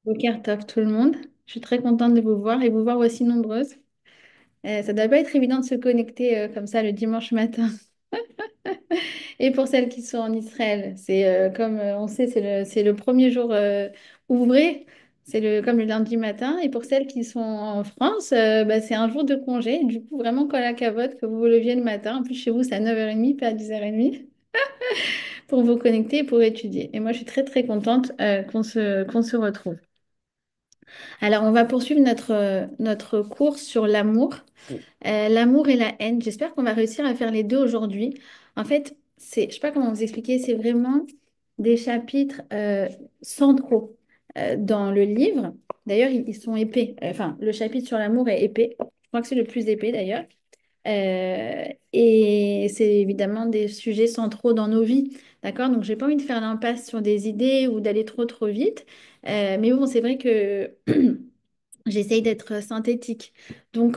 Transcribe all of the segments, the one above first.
Poker top tout le monde. Je suis très contente de vous voir et vous voir aussi nombreuses. Ça doit pas être évident de se connecter comme ça le dimanche matin. Et pour celles qui sont en Israël, c'est comme on sait, c'est le premier jour ouvré. C'est comme le lundi matin. Et pour celles qui sont en France, bah, c'est un jour de congé. Du coup, vraiment, colle à cavote que vous vous leviez le matin. En plus, chez vous, c'est à 9h30, pas à 10h30, pour vous connecter et pour étudier. Et moi, je suis très, très contente qu'on se retrouve. Alors, on va poursuivre notre cours sur l'amour. L'amour et la haine. J'espère qu'on va réussir à faire les deux aujourd'hui. En fait, je sais pas comment vous expliquer, c'est vraiment des chapitres centraux dans le livre. D'ailleurs, ils sont épais. Enfin, le chapitre sur l'amour est épais. Je crois que c'est le plus épais d'ailleurs. Et c'est évidemment des sujets centraux dans nos vies. D'accord? Donc, j'ai pas envie de faire l'impasse sur des idées ou d'aller trop trop vite. Mais bon, c'est vrai que j'essaye d'être synthétique. Donc,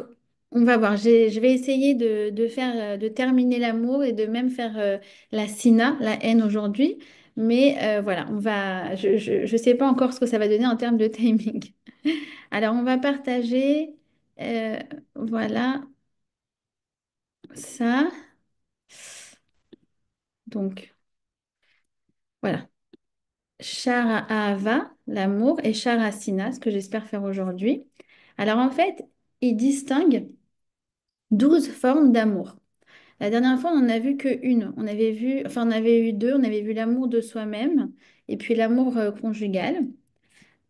on va voir. Je vais essayer de terminer l'amour et de même faire la sina, la haine aujourd'hui. Mais voilà, je sais pas encore ce que ça va donner en termes de timing. Alors, on va partager, euh, voilà, ça. Donc, voilà. Shara Ahava, l'amour, et Shara Sina, ce que j'espère faire aujourd'hui. Alors, en fait, il distingue 12 formes d'amour. La dernière fois, on n'en a vu qu'une. On avait eu deux. On avait vu l'amour de soi-même et puis l'amour conjugal.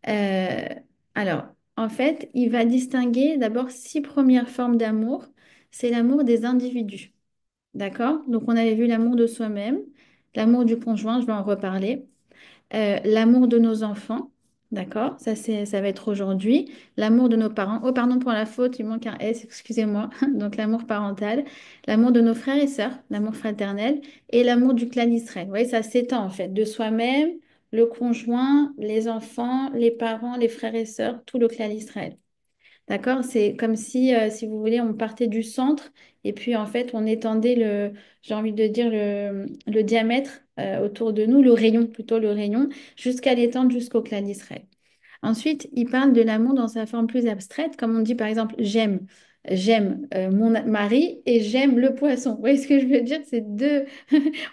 Euh, alors, en fait, il va distinguer d'abord 6 premières formes d'amour. C'est l'amour des individus. D'accord? Donc, on avait vu l'amour de soi-même, l'amour du conjoint, je vais en reparler. L'amour de nos enfants, d'accord? Ça va être aujourd'hui. L'amour de nos parents. Oh, pardon pour la faute, il manque un S, excusez-moi. Donc, l'amour parental. L'amour de nos frères et sœurs, l'amour fraternel. Et l'amour du clan d'Israël. Vous voyez, ça s'étend en fait. De soi-même, le conjoint, les enfants, les parents, les frères et sœurs, tout le clan d'Israël. D'accord? C'est comme si vous voulez, on partait du centre et puis en fait, on étendait j'ai envie de dire, le diamètre autour de nous, le rayon, plutôt le rayon, jusqu'à l'étendre jusqu'au clan d'Israël. Ensuite, il parle de l'amour dans sa forme plus abstraite, comme on dit par exemple, j'aime. J'aime mon mari et j'aime le poisson. Vous voyez ce que je veux dire? C'est deux.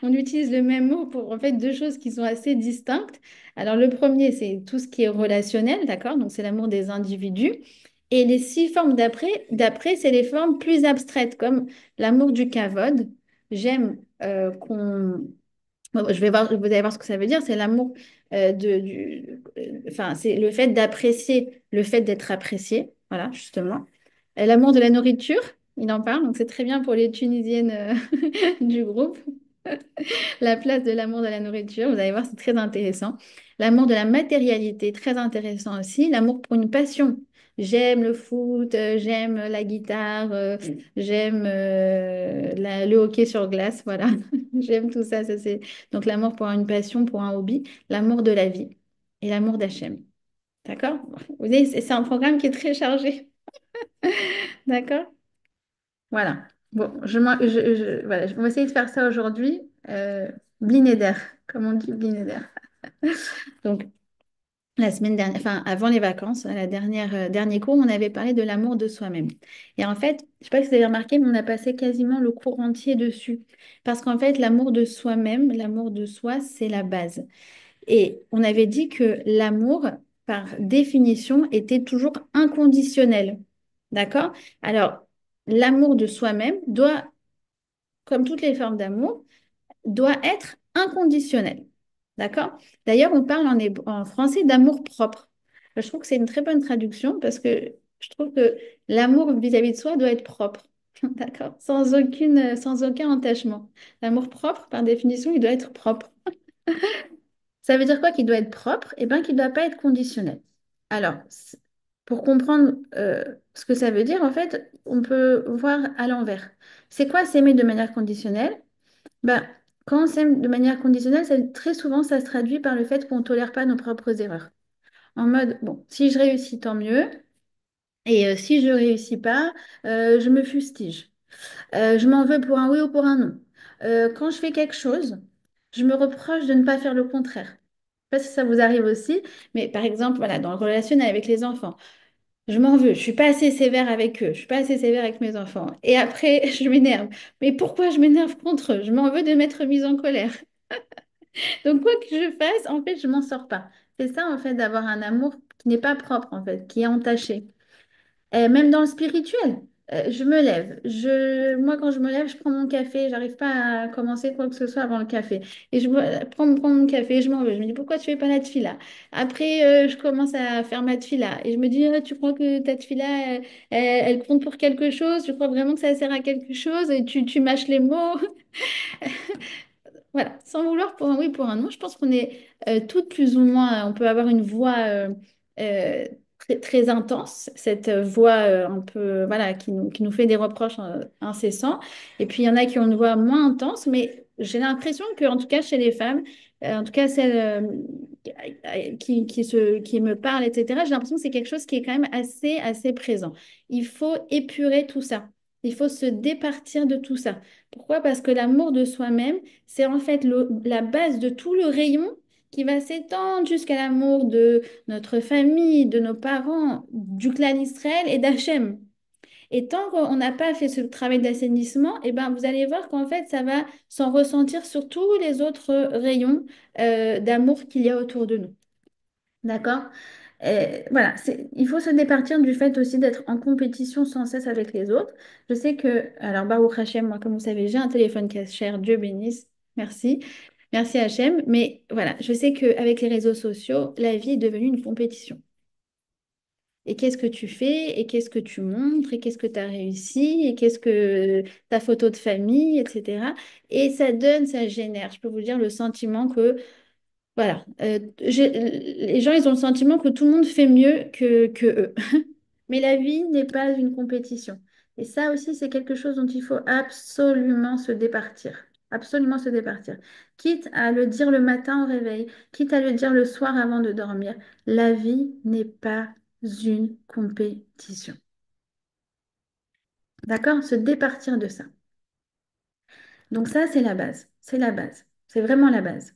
On utilise le même mot pour en fait deux choses qui sont assez distinctes. Alors, le premier, c'est tout ce qui est relationnel, d'accord? Donc, c'est l'amour des individus. Et les 6 formes d'après, c'est les formes plus abstraites, comme l'amour du kavod. J'aime qu'on je vais voir, vous allez voir ce que ça veut dire. C'est l'amour enfin, c'est le fait d'apprécier, le fait d'être apprécié. Voilà, justement. L'amour de la nourriture, il en parle. Donc, c'est très bien pour les Tunisiennes du groupe. La place de l'amour de la nourriture, vous allez voir, c'est très intéressant. L'amour de la matérialité, très intéressant aussi. L'amour pour une passion. J'aime le foot, j'aime la guitare, j'aime le hockey sur glace, voilà. J'aime tout ça, ça c'est... Donc l'amour pour une passion, pour un hobby, l'amour de la vie et l'amour d'Hachem. D'accord? Vous voyez, c'est un programme qui est très chargé. D'accord? Voilà. Bon, voilà, on va essayer de faire ça aujourd'hui. Blinéder, comme on dit, Blinéder. Donc, la semaine dernière, enfin, avant les vacances, dernier cours, on avait parlé de l'amour de soi-même. Et en fait, je ne sais pas si vous avez remarqué, mais on a passé quasiment le cours entier dessus. Parce qu'en fait, l'amour de soi-même, l'amour de soi, c'est la base. Et on avait dit que l'amour, par définition, était toujours inconditionnel. D'accord? Alors, l'amour de soi-même doit, comme toutes les formes d'amour, doit être inconditionnel. D'accord? D'ailleurs, on parle en français d'amour propre. Je trouve que c'est une très bonne traduction parce que je trouve que l'amour vis-à-vis de soi doit être propre. D'accord? Sans aucun entachement. L'amour propre, par définition, il doit être propre. Ça veut dire quoi qu'il doit être propre? Eh bien, qu'il ne doit pas être conditionnel. Alors, pour comprendre ce que ça veut dire, en fait, on peut voir à l'envers. C'est quoi s'aimer de manière conditionnelle? Ben, quand on s'aime de manière conditionnelle, très souvent, ça se traduit par le fait qu'on ne tolère pas nos propres erreurs. En mode, bon, si je réussis, tant mieux. Et si je ne réussis pas, je me fustige. Je m'en veux pour un oui ou pour un non. Quand je fais quelque chose, je me reproche de ne pas faire le contraire. Pas si ça vous arrive aussi, mais par exemple, voilà, dans le relationnel avec les enfants, je m'en veux, je suis pas assez sévère avec eux, je suis pas assez sévère avec mes enfants. Et après, je m'énerve. Mais pourquoi je m'énerve contre eux? Je m'en veux de m'être mise en colère. Donc, quoi que je fasse, en fait, je m'en sors pas. C'est ça, en fait, d'avoir un amour qui n'est pas propre, en fait, qui est entaché. Même dans le spirituel, je me lève. Moi, quand je me lève, je prends mon café. J'arrive pas à commencer quoi que ce soit avant le café. Et prends mon café, je m'en vais. Je me dis, pourquoi tu fais pas la tefila? Après, je commence à faire ma tefila. Et je me dis, ah, tu crois que ta tefila, elle compte pour quelque chose? Tu crois vraiment que ça sert à quelque chose? Et tu mâches les mots. Voilà, sans vouloir pour un oui, pour un non, je pense qu'on est toutes plus ou moins, on peut avoir une voix euh, très intense, cette voix un peu, voilà, qui nous fait des reproches incessants. Et puis il y en a qui ont une voix moins intense, mais j'ai l'impression que, en tout cas chez les femmes, en tout cas celles qui me parlent, etc., j'ai l'impression que c'est quelque chose qui est quand même assez présent. Il faut épurer tout ça. Il faut se départir de tout ça. Pourquoi? Parce que l'amour de soi-même, c'est en fait la base de tout le rayon qui va s'étendre jusqu'à l'amour de notre famille, de nos parents, du clan Israël et d'Hachem. Et tant qu'on n'a pas fait ce travail d'assainissement, eh ben, vous allez voir qu'en fait, ça va s'en ressentir sur tous les autres rayons d'amour qu'il y a autour de nous. D'accord? Voilà, il faut se départir du fait aussi d'être en compétition sans cesse avec les autres. Je sais que, alors, Baruch Hashem, moi, comme vous savez, j'ai un téléphone cher, Dieu bénisse, merci. Merci Hachem. Mais voilà, je sais qu'avec les réseaux sociaux, la vie est devenue une compétition. Et qu'est-ce que tu fais? Et qu'est-ce que tu montres? Et qu'est-ce que tu as réussi? Et qu'est-ce que ta photo de famille, etc. Et ça génère, je peux vous dire, le sentiment que voilà. Les gens, ils ont le sentiment que tout le monde fait mieux que eux. Mais la vie n'est pas une compétition. Et ça aussi, c'est quelque chose dont il faut absolument se départir. Absolument se départir. Quitte à le dire le matin au réveil, quitte à le dire le soir avant de dormir, la vie n'est pas une compétition. D'accord? Se départir de ça. Donc ça, c'est la base. C'est la base. C'est vraiment la base.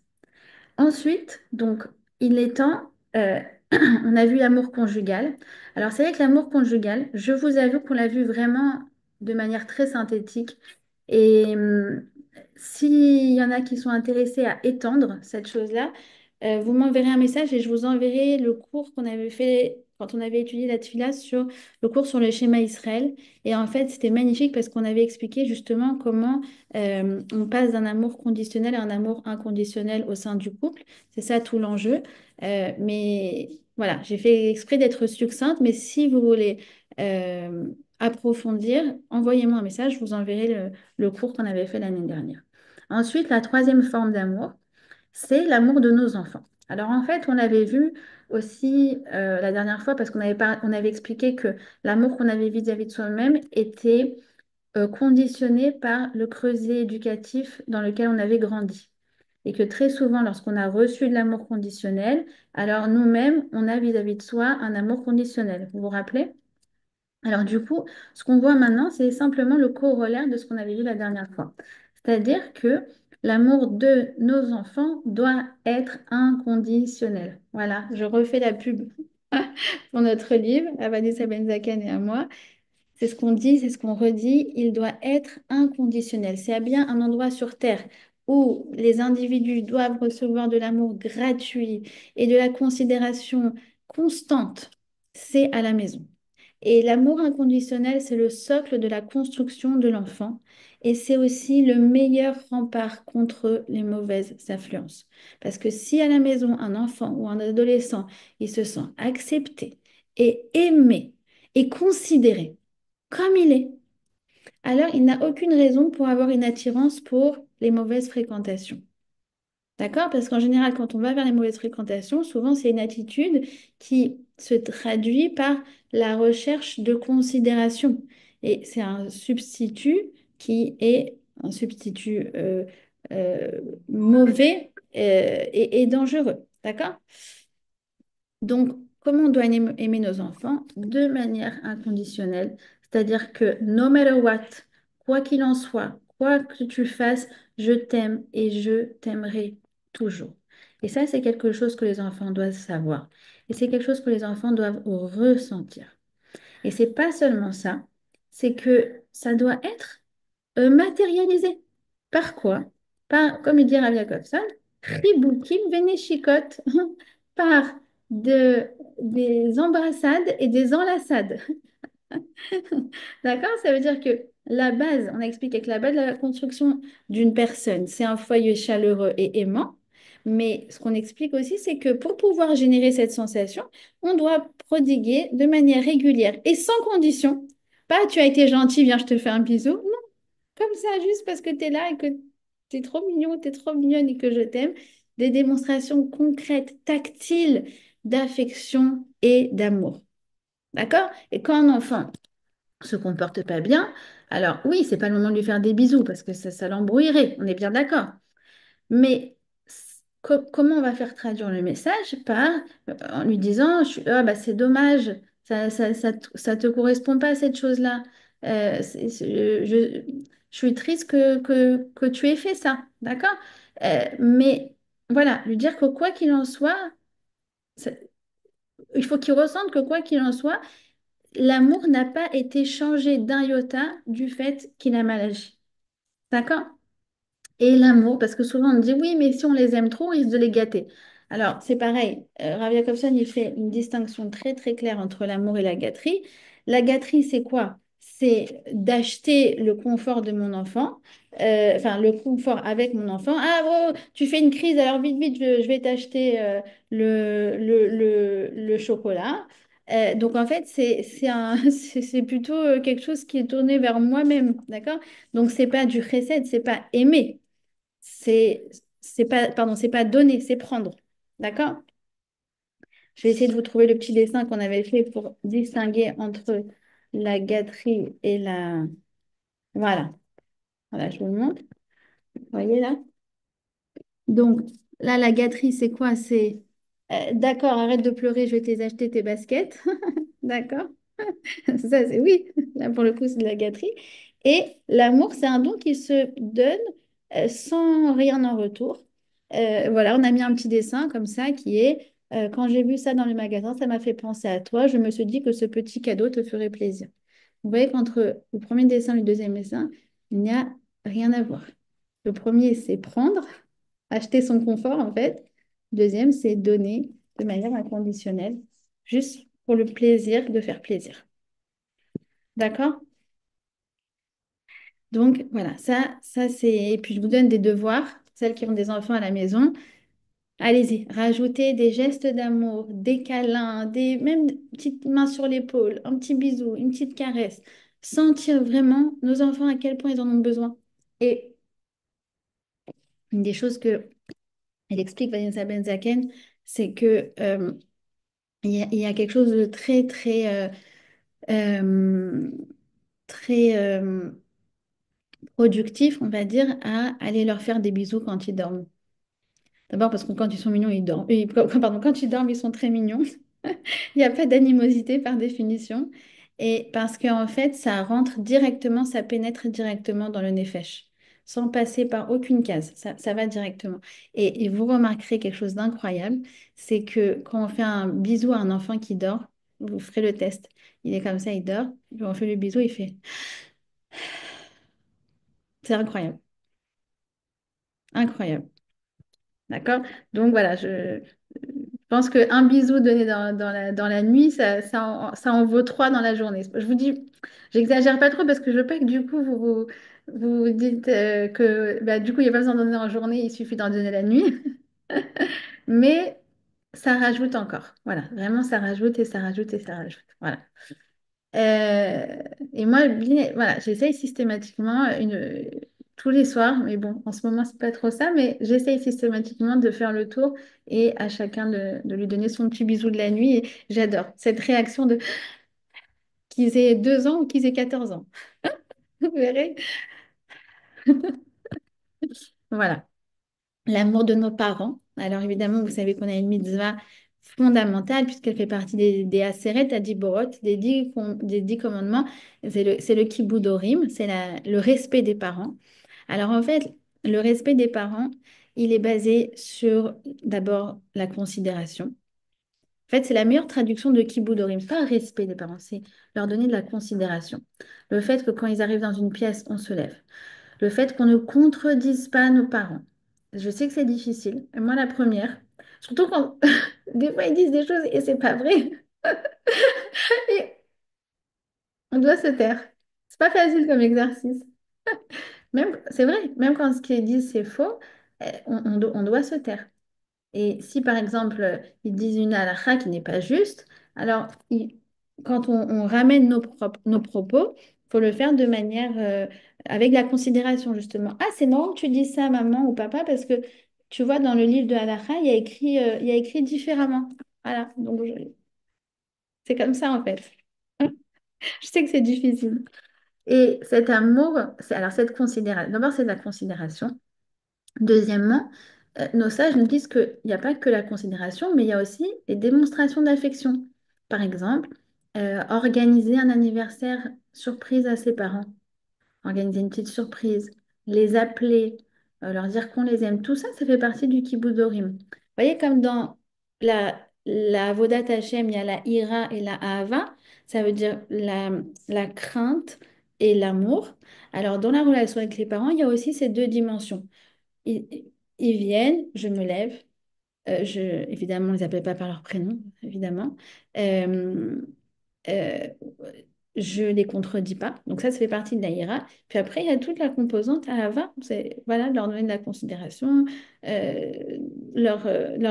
Ensuite, donc, il est temps, on a vu l'amour conjugal. Alors, c'est vrai que l'amour conjugal, je vous avoue qu'on l'a vu vraiment de manière très synthétique. Et s'il y en a qui sont intéressés à étendre cette chose-là, vous m'enverrez un message et je vous enverrai le cours qu'on avait fait quand on avait étudié la Tfila sur le cours sur le schéma Israël. Et en fait, c'était magnifique parce qu'on avait expliqué justement comment on passe d'un amour conditionnel à un amour inconditionnel au sein du couple. C'est ça tout l'enjeu. Mais voilà, j'ai fait exprès d'être succincte, mais si vous voulez euh, approfondir, envoyez-moi un message, je vous enverrai le cours qu'on avait fait l'année dernière. Ensuite, la troisième forme d'amour, c'est l'amour de nos enfants. Alors en fait, on l'avait vu aussi la dernière fois parce on avait expliqué que l'amour qu'on avait vis-à-vis de soi-même était conditionné par le creuset éducatif dans lequel on avait grandi. Et que très souvent, lorsqu'on a reçu de l'amour conditionnel, alors nous-mêmes, on a vis-à-vis de soi un amour conditionnel. Vous vous rappelez? Alors du coup, ce qu'on voit maintenant, c'est simplement le corollaire de ce qu'on avait vu la dernière fois. C'est-à-dire que l'amour de nos enfants doit être inconditionnel. Voilà, je refais la pub pour notre livre, à Vanessa Benzakan et à moi. C'est ce qu'on dit, c'est ce qu'on redit, il doit être inconditionnel. C'est bien un endroit sur Terre où les individus doivent recevoir de l'amour gratuit et de la considération constante, c'est à la maison. Et l'amour inconditionnel, c'est le socle de la construction de l'enfant et c'est aussi le meilleur rempart contre les mauvaises influences. Parce que si à la maison, un enfant ou un adolescent, il se sent accepté et aimé et considéré, comme il est, alors il n'a aucune raison pour avoir une attirance pour les mauvaises fréquentations. D'accord? Parce qu'en général, quand on va vers les mauvaises fréquentations, souvent c'est une attitude qui se traduit par la recherche de considération. Et c'est un substitut qui est un substitut mauvais et dangereux. D'accord? Donc, comment on doit aimer nos enfants? De manière inconditionnelle. C'est-à-dire que no matter what, quoi qu'il en soit, quoi que tu fasses, je t'aime et je t'aimerai toujours. Et ça, c'est quelque chose que les enfants doivent savoir. Et c'est quelque chose que les enfants doivent ressentir. Et c'est pas seulement ça, c'est que ça doit être matérialisé. Par quoi? Par, comme il dit Rav Jacobson, Chibukim Veneshikot, par des embrassades et des enlaçades. D'accord? Ça veut dire que la base, on a expliqué que la base de la construction d'une personne, c'est un foyer chaleureux et aimant. Mais ce qu'on explique aussi, c'est que pour pouvoir générer cette sensation, on doit prodiguer de manière régulière et sans condition. Pas tu as été gentil, viens, je te fais un bisou. Non, comme ça, juste parce que tu es là et que tu es trop mignon, tu es trop mignonne et que je t'aime. Des démonstrations concrètes, tactiles d'affection et d'amour. D'accord? Et quand un enfant se comporte pas bien, alors oui, c'est pas le moment de lui faire des bisous parce que ça l'embrouillerait, on est bien d'accord. Mais comment on va faire traduire le message par en lui disant ah, bah, c'est dommage, ça te correspond pas à cette chose-là. Je suis triste que tu aies fait ça, d'accord? Mais voilà, lui dire que quoi qu'il en soit, ça- il faut qu'il ressente que quoi qu'il en soit, l'amour n'a pas été changé d'un iota du fait qu'il a mal agi. D'accord? Et l'amour, parce que souvent on dit oui, mais si on les aime trop, on risque de les gâter. Alors, c'est pareil. Rav Jacobson, il fait une distinction très très claire entre l'amour et la gâterie. La gâterie, c'est quoi? C'est d'acheter le confort de mon enfant, enfin le confort avec mon enfant. Ah, oh, tu fais une crise, alors vite, vite, je vais t'acheter le chocolat. Donc en fait, c'est plutôt quelque chose qui est tourné vers moi-même, d'accord? Donc c'est pas du chesed, c'est pas aimer. C'est pas, pardon, c'est pas donner, c'est prendre. D'accord? Je vais essayer de vous trouver le petit dessin qu'on avait fait pour distinguer entre la gâterie et la... Voilà. Voilà, je vous le montre. Vous voyez là? Donc, là, la gâterie, c'est quoi? C'est d'accord, arrête de pleurer, je vais acheter tes baskets. D'accord? Ça, c'est oui. Là, pour le coup, c'est de la gâterie. Et l'amour, c'est un don qui se donne sans rien en retour. Voilà, on a mis un petit dessin comme ça qui est quand j'ai vu ça dans le magasin, ça m'a fait penser à toi. Je me suis dit que ce petit cadeau te ferait plaisir. Vous voyez qu'entre le premier dessin et le deuxième dessin, il n'y a rien à voir. Le premier, c'est prendre, acheter son confort en fait. Le deuxième, c'est donner de manière inconditionnelle, juste pour le plaisir de faire plaisir. D'accord? Donc voilà, ça c'est. Et puis je vous donne des devoirs, celles qui ont des enfants à la maison. Allez-y, rajoutez des gestes d'amour, des câlins, même des petites mains sur l'épaule, un petit bisou, une petite caresse. Sentir vraiment nos enfants à quel point ils en ont besoin. Et une des choses que elle explique, Vanessa Benzaken, c'est que il y a quelque chose de très, très, euh, très productif, on va dire, à aller leur faire des bisous quand ils dorment. D'abord parce que quand ils sont mignons, ils dorment. Pardon, quand ils dorment, ils sont très mignons. Il n'y a pas d'animosité par définition. Et parce qu'en fait, ça rentre directement, ça pénètre directement dans le nefesh, sans passer par aucune case. Ça va directement. Et vous remarquerez quelque chose d'incroyable, c'est que quand on fait un bisou à un enfant qui dort, vous ferez le test. Il est comme ça, il dort. Puis on fait le bisou, il fait. C'est incroyable. Incroyable. D'accord? Donc voilà, je pense qu'un bisou donné dans la nuit, ça en vaut trois dans la journée. Je vous dis, j'exagère pas trop parce que je veux pas que du coup vous dites que bah, du coup il n'y a pas besoin d'en donner en journée, il suffit d'en donner la nuit. Mais ça rajoute encore. Voilà, vraiment ça rajoute et ça rajoute et ça rajoute. Voilà. Et moi, voilà, j'essaye systématiquement tous les soirs, mais bon, en ce moment, c'est pas trop ça, mais j'essaye systématiquement de faire le tour et à chacun de lui donner son petit bisou de la nuit. Et j'adore cette réaction de qu'ils aient 2 ans ou qu'ils aient 14 ans. Vous verrez. Voilà. L'amour de nos parents. Alors évidemment, vous savez qu'on a une mitzvah fondamentale puisqu'elle fait partie des Aseret, Adiborot, des 10 commandements. C'est le Kibbudorim, c'est le respect des parents. Alors en fait, le respect des parents, Il est basé sur d'abord la considération. En fait, c'est la meilleure traduction de Kibbudorim. C'est pas un respect des parents, c'est leur donner de la considération. Le fait que quand ils arrivent dans une pièce, on se lève. Le fait qu'on ne contredise pas nos parents. Je sais que c'est difficile. Et moi, la première. Surtout quand des fois ils disent des choses et c'est pas vrai. Et on doit se taire. C'est pas facile comme exercice. Même, c'est vrai, même quand ce qu'ils disent c'est faux, on doit se taire. Et si par exemple ils disent une halakha qui n'est pas juste, alors quand on ramène nos propos, il faut le faire de manière avec la considération justement. Ah, c'est marrant que tu dis ça, maman ou papa, parce que tu vois, dans le livre de halakha, il y a écrit différemment. Voilà, donc c'est comme ça en fait. Je sais que c'est difficile. Et cet amour, alors cette considération, d'abord c'est de la considération. Deuxièmement, nos sages nous disent qu'il n'y a pas que la considération, mais il y a aussi les démonstrations d'affection. Par exemple, organiser un anniversaire surprise à ses parents, organiser une petite surprise, les appeler, leur dire qu'on les aime. Tout ça, ça fait partie du kibbudorim. Vous voyez, comme dans la Avodat Hashem, il y a la ira et la ahava, ça veut dire la crainte et l'amour. Alors, dans la relation avec les parents, il y a aussi ces deux dimensions. Ils, ils viennent, je me lève. Évidemment, on ne les appelle pas par leur prénom, évidemment. Euh, euh, je ne les contredis pas. Donc ça fait partie de l'Aïra. Puis après, il y a toute la composante à Hava. C'est voilà, leur donner de la considération, euh, leur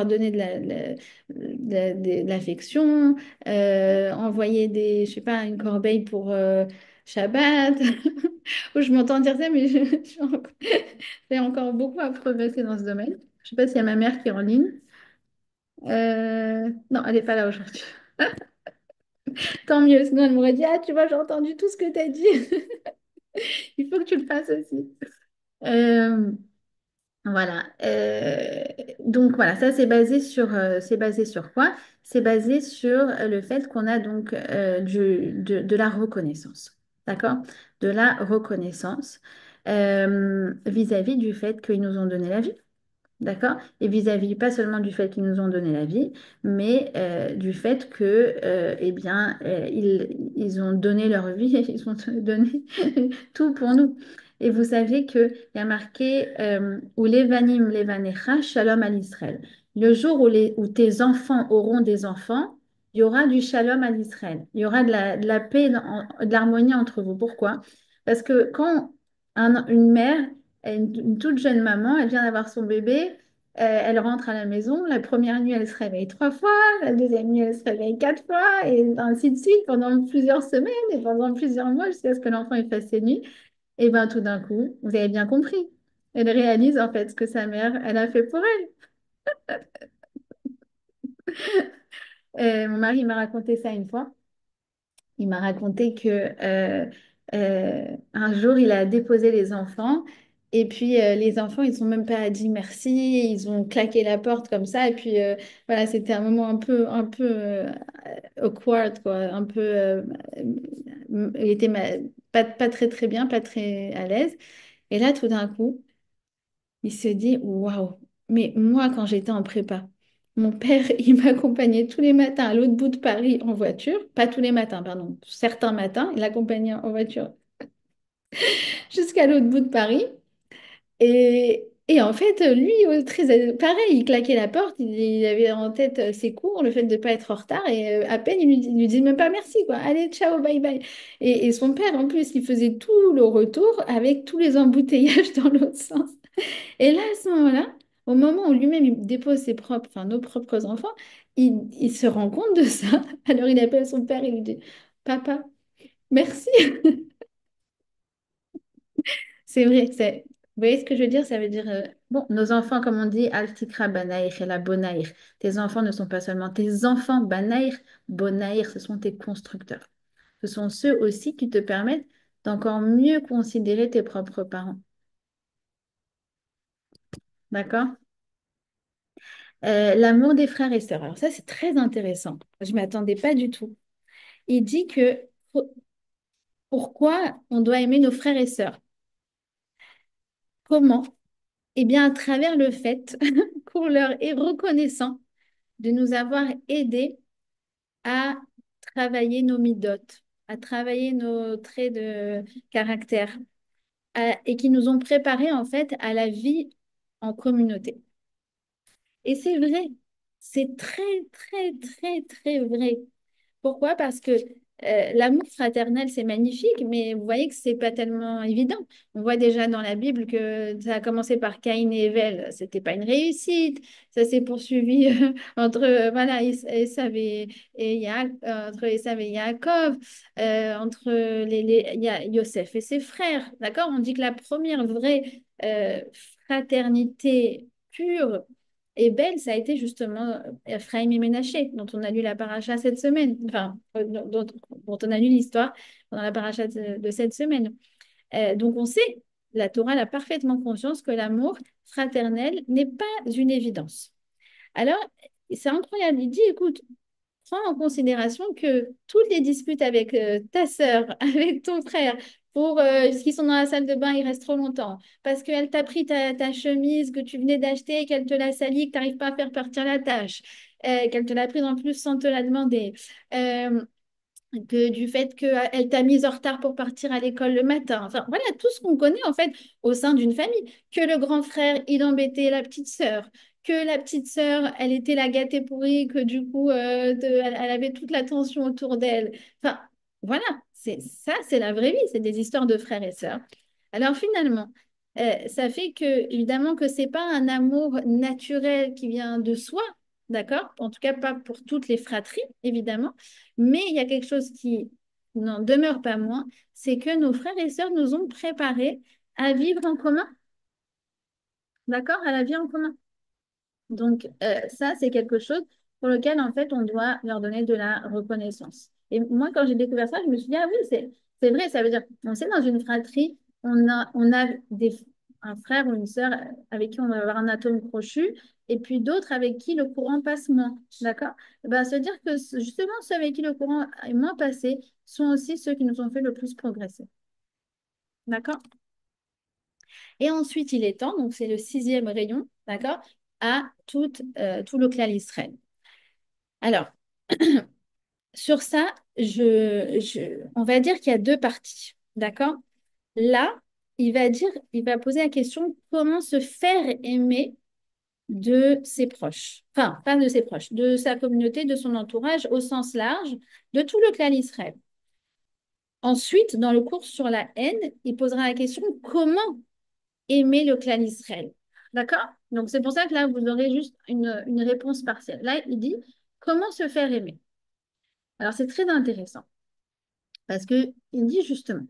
donner de l'affection, envoyer je sais pas, une corbeille pour Shabbat. Où je m'entends dire ça, mais j'ai encore beaucoup à progresser dans ce domaine. Je sais pas s'il y a ma mère qui est en ligne. Non, elle n'est pas là aujourd'hui. Tant mieux, sinon elle m'aurait dit, ah, tu vois, j'ai entendu tout ce que tu as dit. Il faut que tu le fasses aussi. Euh, voilà. Donc voilà, ça c'est basé sur quoi? C'est basé sur le fait qu'on a donc de la reconnaissance. D'accord? De la reconnaissance vis-à-vis du fait qu'ils nous ont donné la vie. D'accord? Et vis-à-vis pas seulement du fait qu'ils nous ont donné la vie, mais du fait que, eh bien, ils ont donné leur vie, ils ont donné tout pour nous. Et vous savez qu'il y a marqué où Levanim Levanecha, Shalom à l'Israël. Le jour où tes enfants auront des enfants, il y aura du shalom à l'Israël. Il y aura de la paix, de l'harmonie entre vous. Pourquoi? Parce que quand une mère une toute jeune maman, elle vient d'avoir son bébé, elle rentre à la maison, la première nuit, elle se réveille 3 fois, la deuxième nuit, elle se réveille 4 fois, et ainsi de suite pendant plusieurs semaines et pendant plusieurs mois jusqu'à ce que l'enfant ait fait ses nuits. Et bien tout d'un coup, vous avez bien compris, elle réalise en fait ce que sa mère, elle a fait pour elle. Mon mari m'a raconté ça une fois. Il m'a raconté que un jour, il a déposé les enfants et puis les enfants, ils sont même pas dit merci, ils ont claqué la porte comme ça et puis voilà, c'était un moment un peu awkward quoi, un peu, il était pas très très bien, pas très à l'aise. Et là, tout d'un coup, il se dit, waouh, mais moi, quand j'étais en prépa, mon père, il m'accompagnait tous les matins à l'autre bout de Paris en voiture. Pas tous les matins, pardon. Certains matins, il accompagnait en voiture jusqu'à l'autre bout de Paris. Et en fait, lui, pareil, il claquait la porte, il avait en tête ses cours, le fait de ne pas être en retard, et à peine, il lui dit même pas merci, quoi. Allez, ciao, bye bye. Et son père, en plus, il faisait tout le retour avec tous les embouteillages dans l'autre sens. Et là, à ce moment-là, au moment où lui-même il dépose enfin nos propres enfants, il se rend compte de ça. Alors il appelle son père et il lui dit, Papa, merci. C'est vrai, vous voyez ce que je veux dire? Ça veut dire, bon, nos enfants, comme on dit, Altikra Banaïr et la Bonaïr. Tes enfants ne sont pas seulement tes enfants, Banaïr, Bonaïr, ce sont tes constructeurs. Ce sont ceux aussi qui te permettent d'encore mieux considérer tes propres parents. D'accord? L'amour des frères et sœurs. Alors ça, c'est très intéressant. Je ne m'y attendais pas du tout. Il dit que pourquoi on doit aimer nos frères et sœurs? Comment? Eh bien, à travers le fait qu'on leur est reconnaissant de nous avoir aidés à travailler nos midotes, à travailler nos traits de caractère, et qui nous ont préparés en fait à la vie en communauté. Et c'est vrai, c'est très, très, très, très vrai. Pourquoi? Parce que l'amour fraternel, c'est magnifique, mais vous voyez que c'est pas tellement évident. On voit déjà dans la Bible que ça a commencé par Caïn et Abel, c'était pas une réussite. Ça s'est poursuivi entre voilà, Ésav entre Ésav et Yaakov, entre Yosef et ses frères. D'accord? On dit que la première vraie fraternité pure et belle, ça a été justement Ephraim et Ménaché, dont on a lu la paracha cette semaine, enfin, dont on a lu l'histoire pendant la paracha de cette semaine. Donc on sait, la Torah a parfaitement conscience que l'amour fraternel n'est pas une évidence. Alors, c'est incroyable. Il dit, écoute, prends en considération que toutes les disputes avec ta sœur, avec ton frère, pour qui sont dans la salle de bain, ils restent trop longtemps. Parce qu'elle t'a pris ta chemise que tu venais d'acheter et qu'elle te l'a salie, que tu n'arrives pas à faire partir la tâche, qu'elle te l'a prise en plus sans te la demander. Euh, que du fait qu'elle t'a mise en retard pour partir à l'école le matin. Enfin, voilà, tout ce qu'on connaît en fait au sein d'une famille. Que le grand frère, il embêtait la petite sœur. Que la petite sœur, elle était la gâtée pourrie, que du coup, elle avait toute l'attention autour d'elle. Enfin, voilà, c'est ça, c'est la vraie vie. C'est des histoires de frères et sœurs. Alors finalement, ça fait que, évidemment, que c'est pas un amour naturel qui vient de soi, d'accord? En tout cas, pas pour toutes les fratries, évidemment. Mais il y a quelque chose qui n'en demeure pas moins, c'est que nos frères et sœurs nous ont préparés à vivre en commun, d'accord? À la vie en commun. Donc, ça, c'est quelque chose pour lequel, en fait, on doit leur donner de la reconnaissance. Et moi, quand j'ai découvert ça, je me suis dit, ah oui, c'est vrai, ça veut dire, on sait, dans une fratrie, on a un frère ou une sœur avec qui on va avoir un atome crochu, et puis d'autres avec qui le courant passe moins, d'accord? Eh ben, se dire que justement, ceux avec qui le courant est moins passé sont aussi ceux qui nous ont fait le plus progresser, d'accord? Et ensuite, il étend, donc c'est le sixième rayon, d'accord, à tout le clan Israël. Alors, sur ça, on va dire qu'il y a deux parties, d'accord? Là, il va poser la question comment se faire aimer de ses proches. Enfin, pas de ses proches, de sa communauté, de son entourage au sens large, de tout le clan Israël. Ensuite, dans le cours sur la haine, il posera la question comment aimer le clan Israël. D'accord? Donc, c'est pour ça que là, vous aurez juste une réponse partielle. Là, il dit comment se faire aimer. Alors, c'est très intéressant parce qu'il dit justement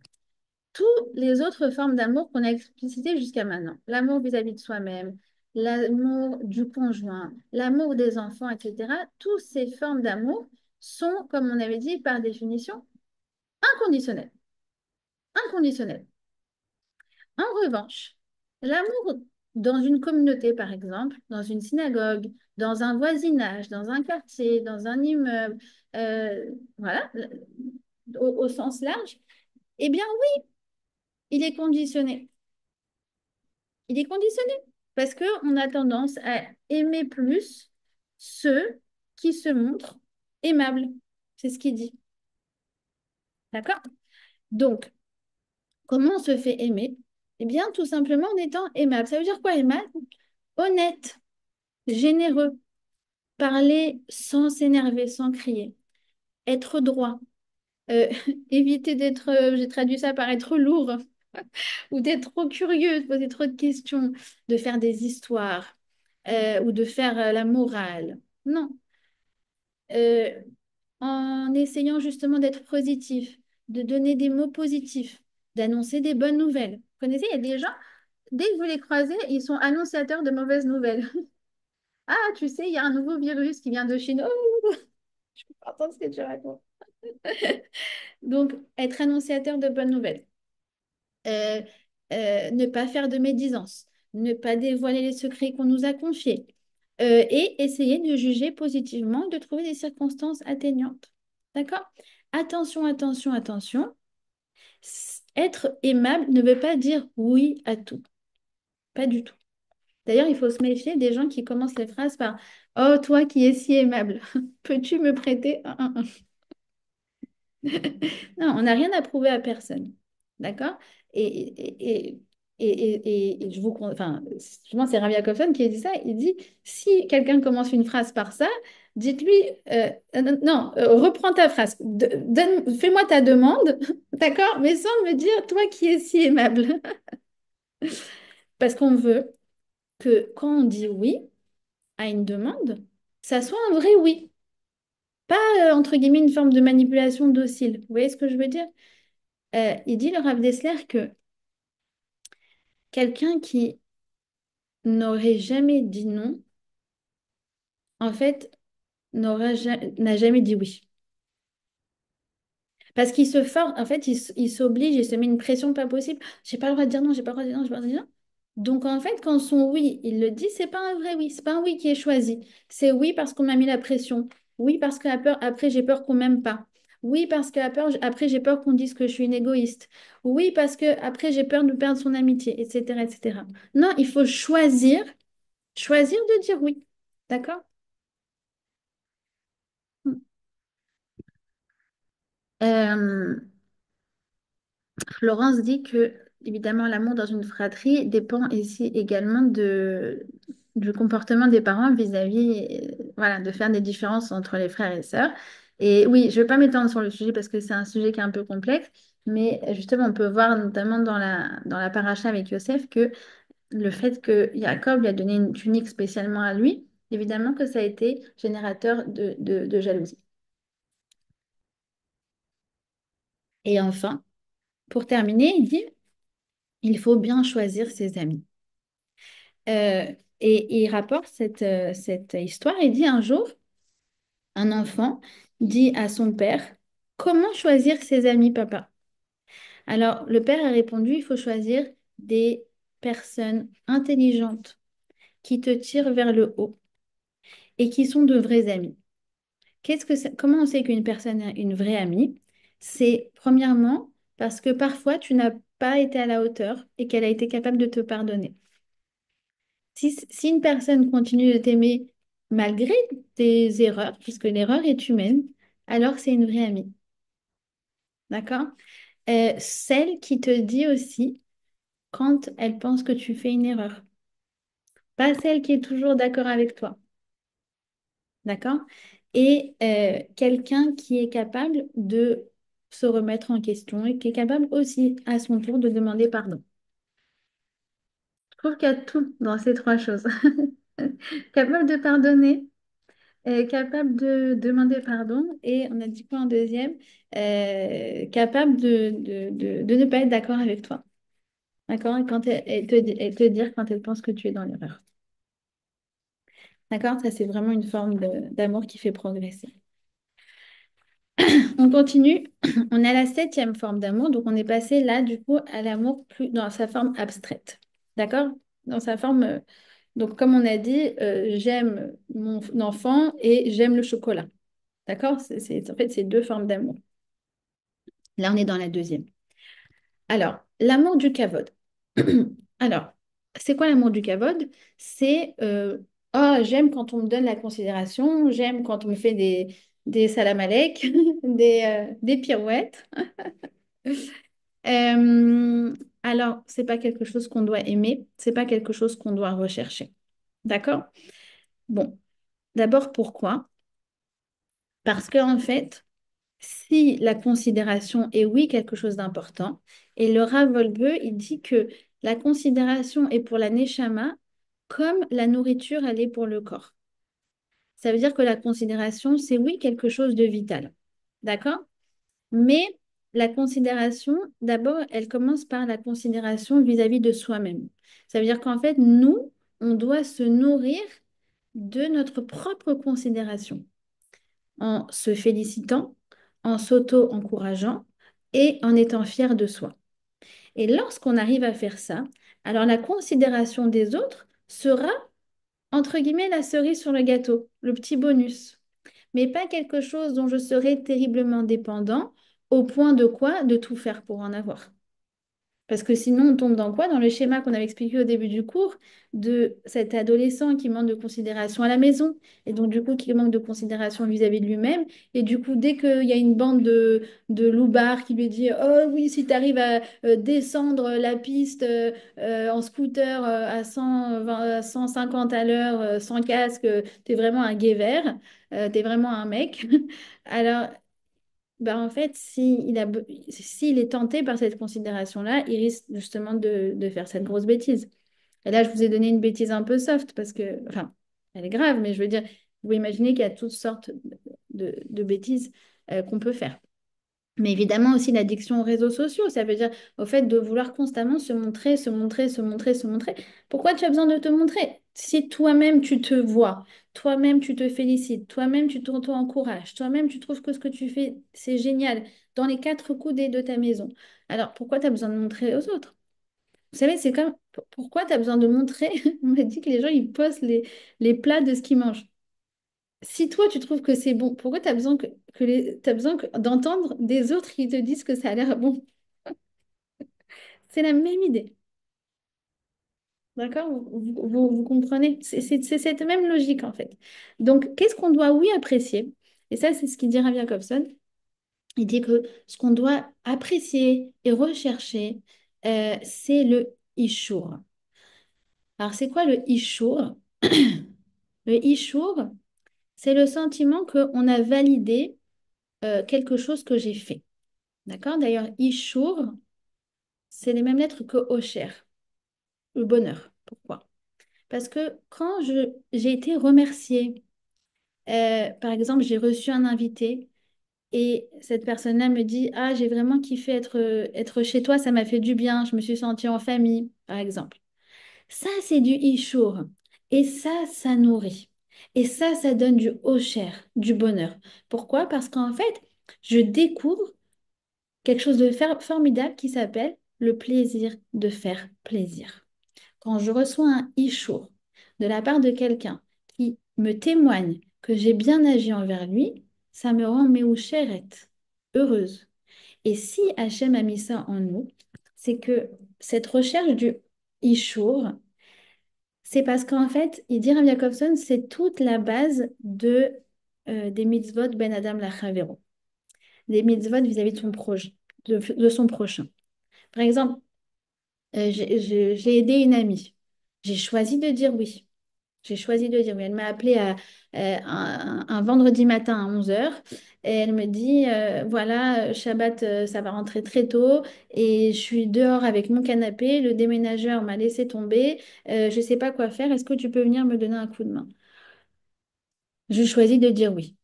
toutes les autres formes d'amour qu'on a explicitées jusqu'à maintenant, l'amour vis-à-vis de soi-même, l'amour du conjoint, l'amour des enfants, etc., toutes ces formes d'amour sont, comme on avait dit, par définition, inconditionnelles. Inconditionnelles. En revanche, l'amour dans une communauté, par exemple, dans une synagogue, dans un voisinage, dans un quartier, dans un immeuble, voilà, au sens large, eh bien oui, il est conditionné. Il est conditionné parce qu'on a tendance à aimer plus ceux qui se montrent aimables. C'est ce qu'il dit. D'accord? Donc, comment on se fait aimer? Eh bien, tout simplement en étant aimable. Ça veut dire quoi, aimable? Honnête, généreux, parler sans s'énerver, sans crier, être droit, euh, éviter d'être, j'ai traduit ça par être lourd, ou d'être trop curieux, de poser trop de questions, de faire des histoires, ou de faire la morale. Non. Euh, en essayant justement d'être positif, de donner des mots positifs, d'annoncer des bonnes nouvelles. Vous connaissez, il y a des gens, dès que vous les croisez, ils sont annonciateurs de mauvaises nouvelles. Ah, tu sais, il y a un nouveau virus qui vient de Chine. Oh, je peux pas entendre ce que tu racontes. Donc, être annonciateur de bonnes nouvelles. Euh, ne pas faire de médisance. Ne pas dévoiler les secrets qu'on nous a confiés. Et essayer de juger positivement, de trouver des circonstances atteignantes. D'accord? Attention, attention, attention. Être aimable ne veut pas dire oui à tout. Pas du tout. D'ailleurs, il faut se méfier des gens qui commencent les phrases par «Oh, toi qui es si aimable, peux-tu me prêter un?» Non, on n'a rien à prouver à personne. D'accord? Et, et je vous... Enfin, justement, c'est Rabbi Yaakov qui dit ça. Il dit, si quelqu'un commence une phrase par ça, dites-lui, non, reprends ta phrase. Fais-moi ta demande, d'accord? Mais sans me dire, toi qui es si aimable. Parce qu'on veut que quand on dit oui à une demande, ça soit un vrai oui. Pas, entre guillemets, une forme de manipulation docile. Vous voyez ce que je veux dire? Il dit, le Rav Dessler, que quelqu'un qui n'aurait jamais dit non, en fait, n'a jamais dit oui. Parce qu'il se force, en fait, il s'oblige, il se met une pression pas possible. J'ai pas le droit de dire non, j'ai pas le droit de dire non, j'ai pas le droit de dire non. Donc, en fait, quand son oui, il le dit, c'est pas un vrai oui, c'est pas un oui qui est choisi. C'est oui parce qu'on m'a mis la pression. Oui parce que après, j'ai peur qu'on m'aime pas. Oui parce que après, j'ai peur qu'on dise que je suis une égoïste. Oui parce que après, j'ai peur de perdre son amitié, etc., etc. Non, il faut choisir de dire oui. D'accord? Euh, Florence dit que, évidemment, l'amour dans une fratrie dépend ici également du comportement des parents vis-à-vis, voilà, de faire des différences entre les frères et sœurs. Et oui, je ne vais pas m'étendre sur le sujet parce que c'est un sujet qui est un peu complexe, mais justement, on peut voir notamment dans la paracha avec Yosef que le fait que Jacob lui a donné une tunique spécialement à lui, évidemment que ça a été générateur de jalousie. Et enfin, pour terminer, il dit, il faut bien choisir ses amis. Euh, et il rapporte cette histoire. Il dit un jour, un enfant dit à son père, comment choisir ses amis, papa? Alors, le père a répondu, il faut choisir des personnes intelligentes qui te tirent vers le haut et qui sont de vrais amis. Comment on sait qu'une personne est une vraie amie? C'est premièrement parce que parfois tu n'as pas été à la hauteur et qu'elle a été capable de te pardonner. Si une personne continue de t'aimer malgré tes erreurs, puisque l'erreur est humaine, alors c'est une vraie amie. D'accord? Celle qui te dit aussi quand elle pense que tu fais une erreur. Pas celle qui est toujours d'accord avec toi. D'accord? Et quelqu'un qui est capable de se remettre en question et qui est capable aussi à son tour de demander pardon. Je trouve qu'il y a tout dans ces trois choses. Capable de pardonner, capable de demander pardon et on a dit quoi en deuxième? Capable de ne pas être d'accord avec toi. D'accord? Et quand et te dire quand elle pense que tu es dans l'erreur. D'accord? Ça, c'est vraiment une forme d'amour qui fait progresser. On continue. On a la septième forme d'amour. Donc, on est passé là, du coup, à l'amour plus dans sa forme abstraite. D'accord? Dans sa forme. Donc, comme on a dit, j'aime mon enfant et j'aime le chocolat. D'accord? En fait, c'est deux formes d'amour. Là, on est dans la deuxième. Alors, l'amour du kavod. Alors, c'est quoi l'amour du kavod? C'est oh, j'aime quand on me donne la considération, j'aime quand on me fait des salam alek, des pirouettes. Euh, alors, c'est pas quelque chose qu'on doit aimer, c'est pas quelque chose qu'on doit rechercher. D'accord? Bon, d'abord, pourquoi? Parce que en fait, si la considération est oui quelque chose d'important, et le Rav Wolbe, il dit que la considération est pour la neshama comme la nourriture, elle est pour le corps. Ça veut dire que la considération, c'est oui quelque chose de vital. D'accord? Mais la considération, d'abord, elle commence par la considération vis-à-vis de soi-même. Ça veut dire qu'en fait, nous, on doit se nourrir de notre propre considération en se félicitant, en s'auto-encourageant et en étant fier de soi. Et lorsqu'on arrive à faire ça, alors la considération des autres sera, entre guillemets, la cerise sur le gâteau, le petit bonus, mais pas quelque chose dont je serai terriblement dépendant au point de quoi? De tout faire pour en avoir. Parce que sinon, on tombe dans quoi? Dans le schéma qu'on avait expliqué au début du cours de cet adolescent qui manque de considération à la maison et donc du coup qui manque de considération vis-à-vis de lui-même. Et du coup, dès qu'il y a une bande de loupards qui lui dit «Oh oui, si tu arrives à descendre la piste en scooter à 120, à 150 à l'heure, sans casque, t'es vraiment un gay vert, t'es vraiment un mec». Alors, bah en fait, s'il est tenté par cette considération-là, il risque justement de faire cette grosse bêtise. Et là, je vous ai donné une bêtise un peu soft parce que, enfin, elle est grave, mais je veux dire, vous imaginez qu'il y a toutes sortes de bêtises qu'on peut faire. Mais évidemment aussi l'addiction aux réseaux sociaux, ça veut dire au fait de vouloir constamment se montrer, se montrer, se montrer, se montrer. Pourquoi tu as besoin de te montrer? Si toi-même tu te vois, toi-même tu te félicites, toi-même tu t'auto-encourages, toi-même tu trouves que ce que tu fais, c'est génial dans les quatre coudées de ta maison. Alors pourquoi tu as besoin de montrer aux autres? Vous savez, c'est comme pourquoi tu as besoin de montrer? On m'a dit que les gens ils postent les plats de ce qu'ils mangent. Si toi, tu trouves que c'est bon, pourquoi tu as besoin t'as besoin d'entendre des autres qui te disent que ça a l'air bon? C'est la même idée. D'accord? Vous comprenez? C'est cette même logique, en fait. Donc, qu'est-ce qu'on doit, oui, apprécier? Et ça, c'est ce qu'il dit Rav Jacobson. Il dit que ce qu'on doit apprécier et rechercher, c'est le ishour. Alors, c'est quoi le ishour? Le ishour, c'est le sentiment qu'on a validé quelque chose que j'ai fait. D'accord? D'ailleurs, ishour, c'est les mêmes lettres que Osher, le bonheur. Pourquoi? Parce que quand j'ai été remerciée, par exemple, j'ai reçu un invité et cette personne-là me dit, ah, j'ai vraiment kiffé être chez toi, ça m'a fait du bien, je me suis sentie en famille, par exemple. Ça, c'est du ishour. Et ça nourrit. Et ça donne du Osher, du bonheur. Pourquoi? Parce qu'en fait, je découvre quelque chose de formidable qui s'appelle le plaisir de faire plaisir. Quand je reçois un e-show de la part de quelqu'un qui me témoigne que j'ai bien agi envers lui, ça me rend méouchérette, heureuse. Et si Hachem a mis ça en nous, c'est que cette recherche du e-show, c'est parce qu'en fait, il dit Rav Jacobson, c'est toute la base des mitzvot ben Adam lachavero, des mitzvot vis-à-vis de son proche, de son prochain. Par exemple, j'ai aidé une amie. J'ai choisi de dire oui. J'ai choisi de dire oui. Elle m'a appelé un vendredi matin à 11 heures et elle me dit, voilà, Shabbat, ça va rentrer très tôt et je suis dehors avec mon canapé. Le déménageur m'a laissé tomber. Je ne sais pas quoi faire. Est-ce que tu peux venir me donner un coup de main? Je choisis de dire oui.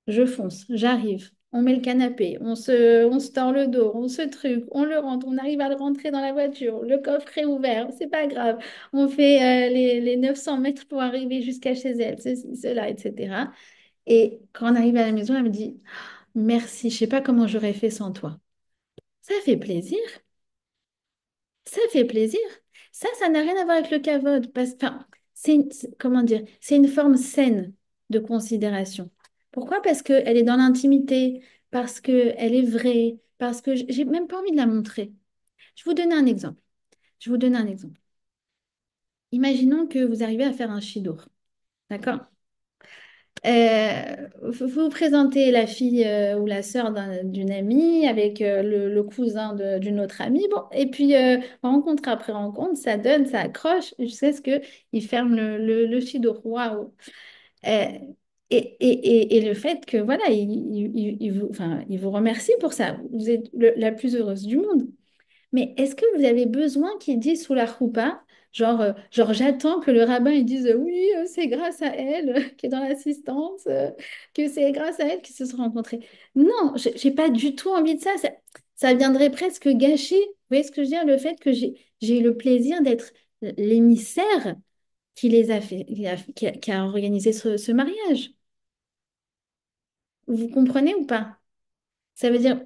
Je fonce, j'arrive. On met le canapé, on se tord le dos, on se truc, on le rentre, on arrive à le rentrer dans la voiture, le coffre est ouvert, c'est pas grave. On fait les 900 mètres pour arriver jusqu'à chez elle, ceci, cela, etc. Et quand on arrive à la maison, elle me dit, merci, je sais pas comment j'aurais fait sans toi. Ça fait plaisir. Ça fait plaisir. Ça n'a rien à voir avec le kavod. Enfin, comment dire, c'est une forme saine de considération. Pourquoi? Parce qu'elle est dans l'intimité, parce qu'elle est vraie, parce que j'ai même pas envie de la montrer. Je vous donne un exemple. Je vous donne un exemple. Imaginons que vous arrivez à faire un shidour. D'accord? Vous présentez la fille ou la sœur d'une amie avec le cousin d'une autre amie. Bon, et puis rencontre après rencontre, ça donne, ça accroche jusqu'à ce qu'il ferme le chido. Waouh! Euh, et le fait que voilà, enfin, il vous remercie pour ça. Vous êtes la plus heureuse du monde. Mais est-ce que vous avez besoin qu'il dise sous la choupa, genre j'attends que le rabbin il dise oui, c'est grâce à elle qui est dans l'assistance, que c'est grâce à elle qu'ils se sont rencontrés. Non, j'ai pas du tout envie de ça. Ça viendrait presque gâcher, vous voyez ce que je veux dire, le fait que j'ai eu le plaisir d'être l'émissaire qui les a fait, qui a organisé ce mariage. Vous comprenez ou pas? Ça veut dire,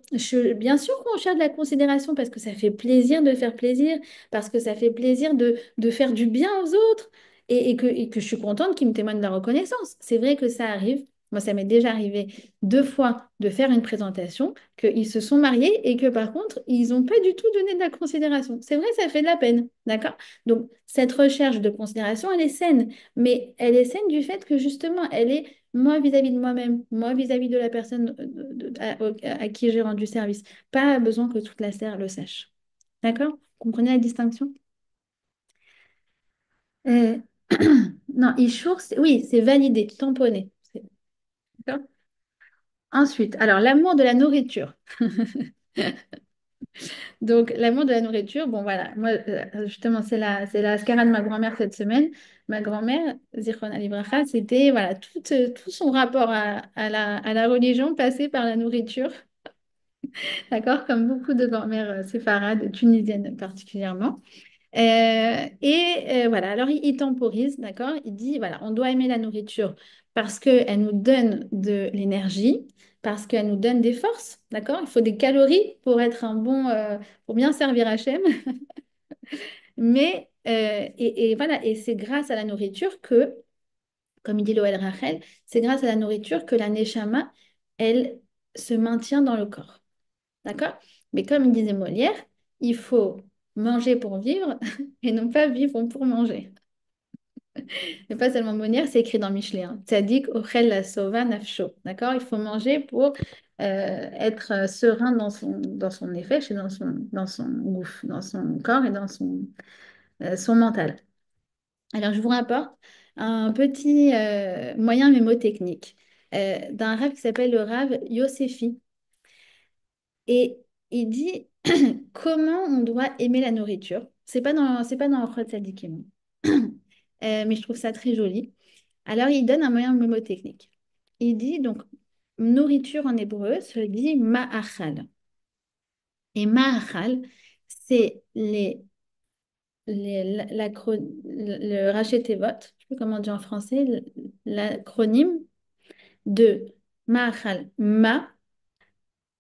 bien sûr qu'on cherche de la considération parce que ça fait plaisir de faire plaisir, parce que ça fait plaisir de faire du bien aux autres et que je suis contente qu'ils me témoignent de la reconnaissance. C'est vrai que ça arrive. Moi, ça m'est déjà arrivé 2 fois de faire une présentation, qu'ils se sont mariés et que par contre, ils n'ont pas du tout donné de la considération. C'est vrai, ça fait de la peine, d'accord? Donc, cette recherche de considération, elle est saine, mais elle est saine du fait que justement, elle est moi vis-à-vis de moi-même, moi vis-à-vis de la personne à qui j'ai rendu service. Pas besoin que toute la terre le sache. D'accord? Vous comprenez la distinction? Euh, Non, Ishour, oui, c'est validé, tamponné. D'accord. Ensuite, alors l'amour de la nourriture. Donc, l'amour de la nourriture, bon voilà, moi justement, c'est la Askara de ma grand-mère cette semaine. Ma grand-mère, Zichrona Libracha, c'était voilà, tout son rapport à la religion passé par la nourriture, d'accord, comme beaucoup de grand-mères séfarades, tunisiennes particulièrement. Voilà, alors il temporise, d'accord? Il dit, voilà, on doit aimer la nourriture parce qu'elle nous donne de l'énergie, parce qu'elle nous donne des forces, d'accord? Il faut des calories pour être pour bien servir Hachem. Et voilà, et c'est grâce à la nourriture que, comme il dit Loël Rachel, c'est grâce à la nourriture que la Neshama, elle se maintient dans le corps, d'accord? Mais comme il disait Molière, il faut manger pour vivre et non pas vivre pour manger. Mais pas seulement Monière, c'est écrit dans Michelet. Hein. Tzadik ochel la sova nafsho. D'accord? Il faut manger pour être serein dans son effet, dans son gouffre, dans son corps et dans son mental. Alors, je vous rapporte un petit moyen mémotechnique d'un rave qui s'appelle le rave Yosefi. Et il dit comment on doit aimer la nourriture. C'est pas dans Ochot Tzadikim. Mais je trouve ça très joli. Alors, il donne un moyen mnémotechnique. Il dit donc nourriture en hébreu se dit ma'achal. Et ma'achal, c'est le Raché Tevot, je ne sais plus comment dire en français, l'acronyme de ma'achal. Ma,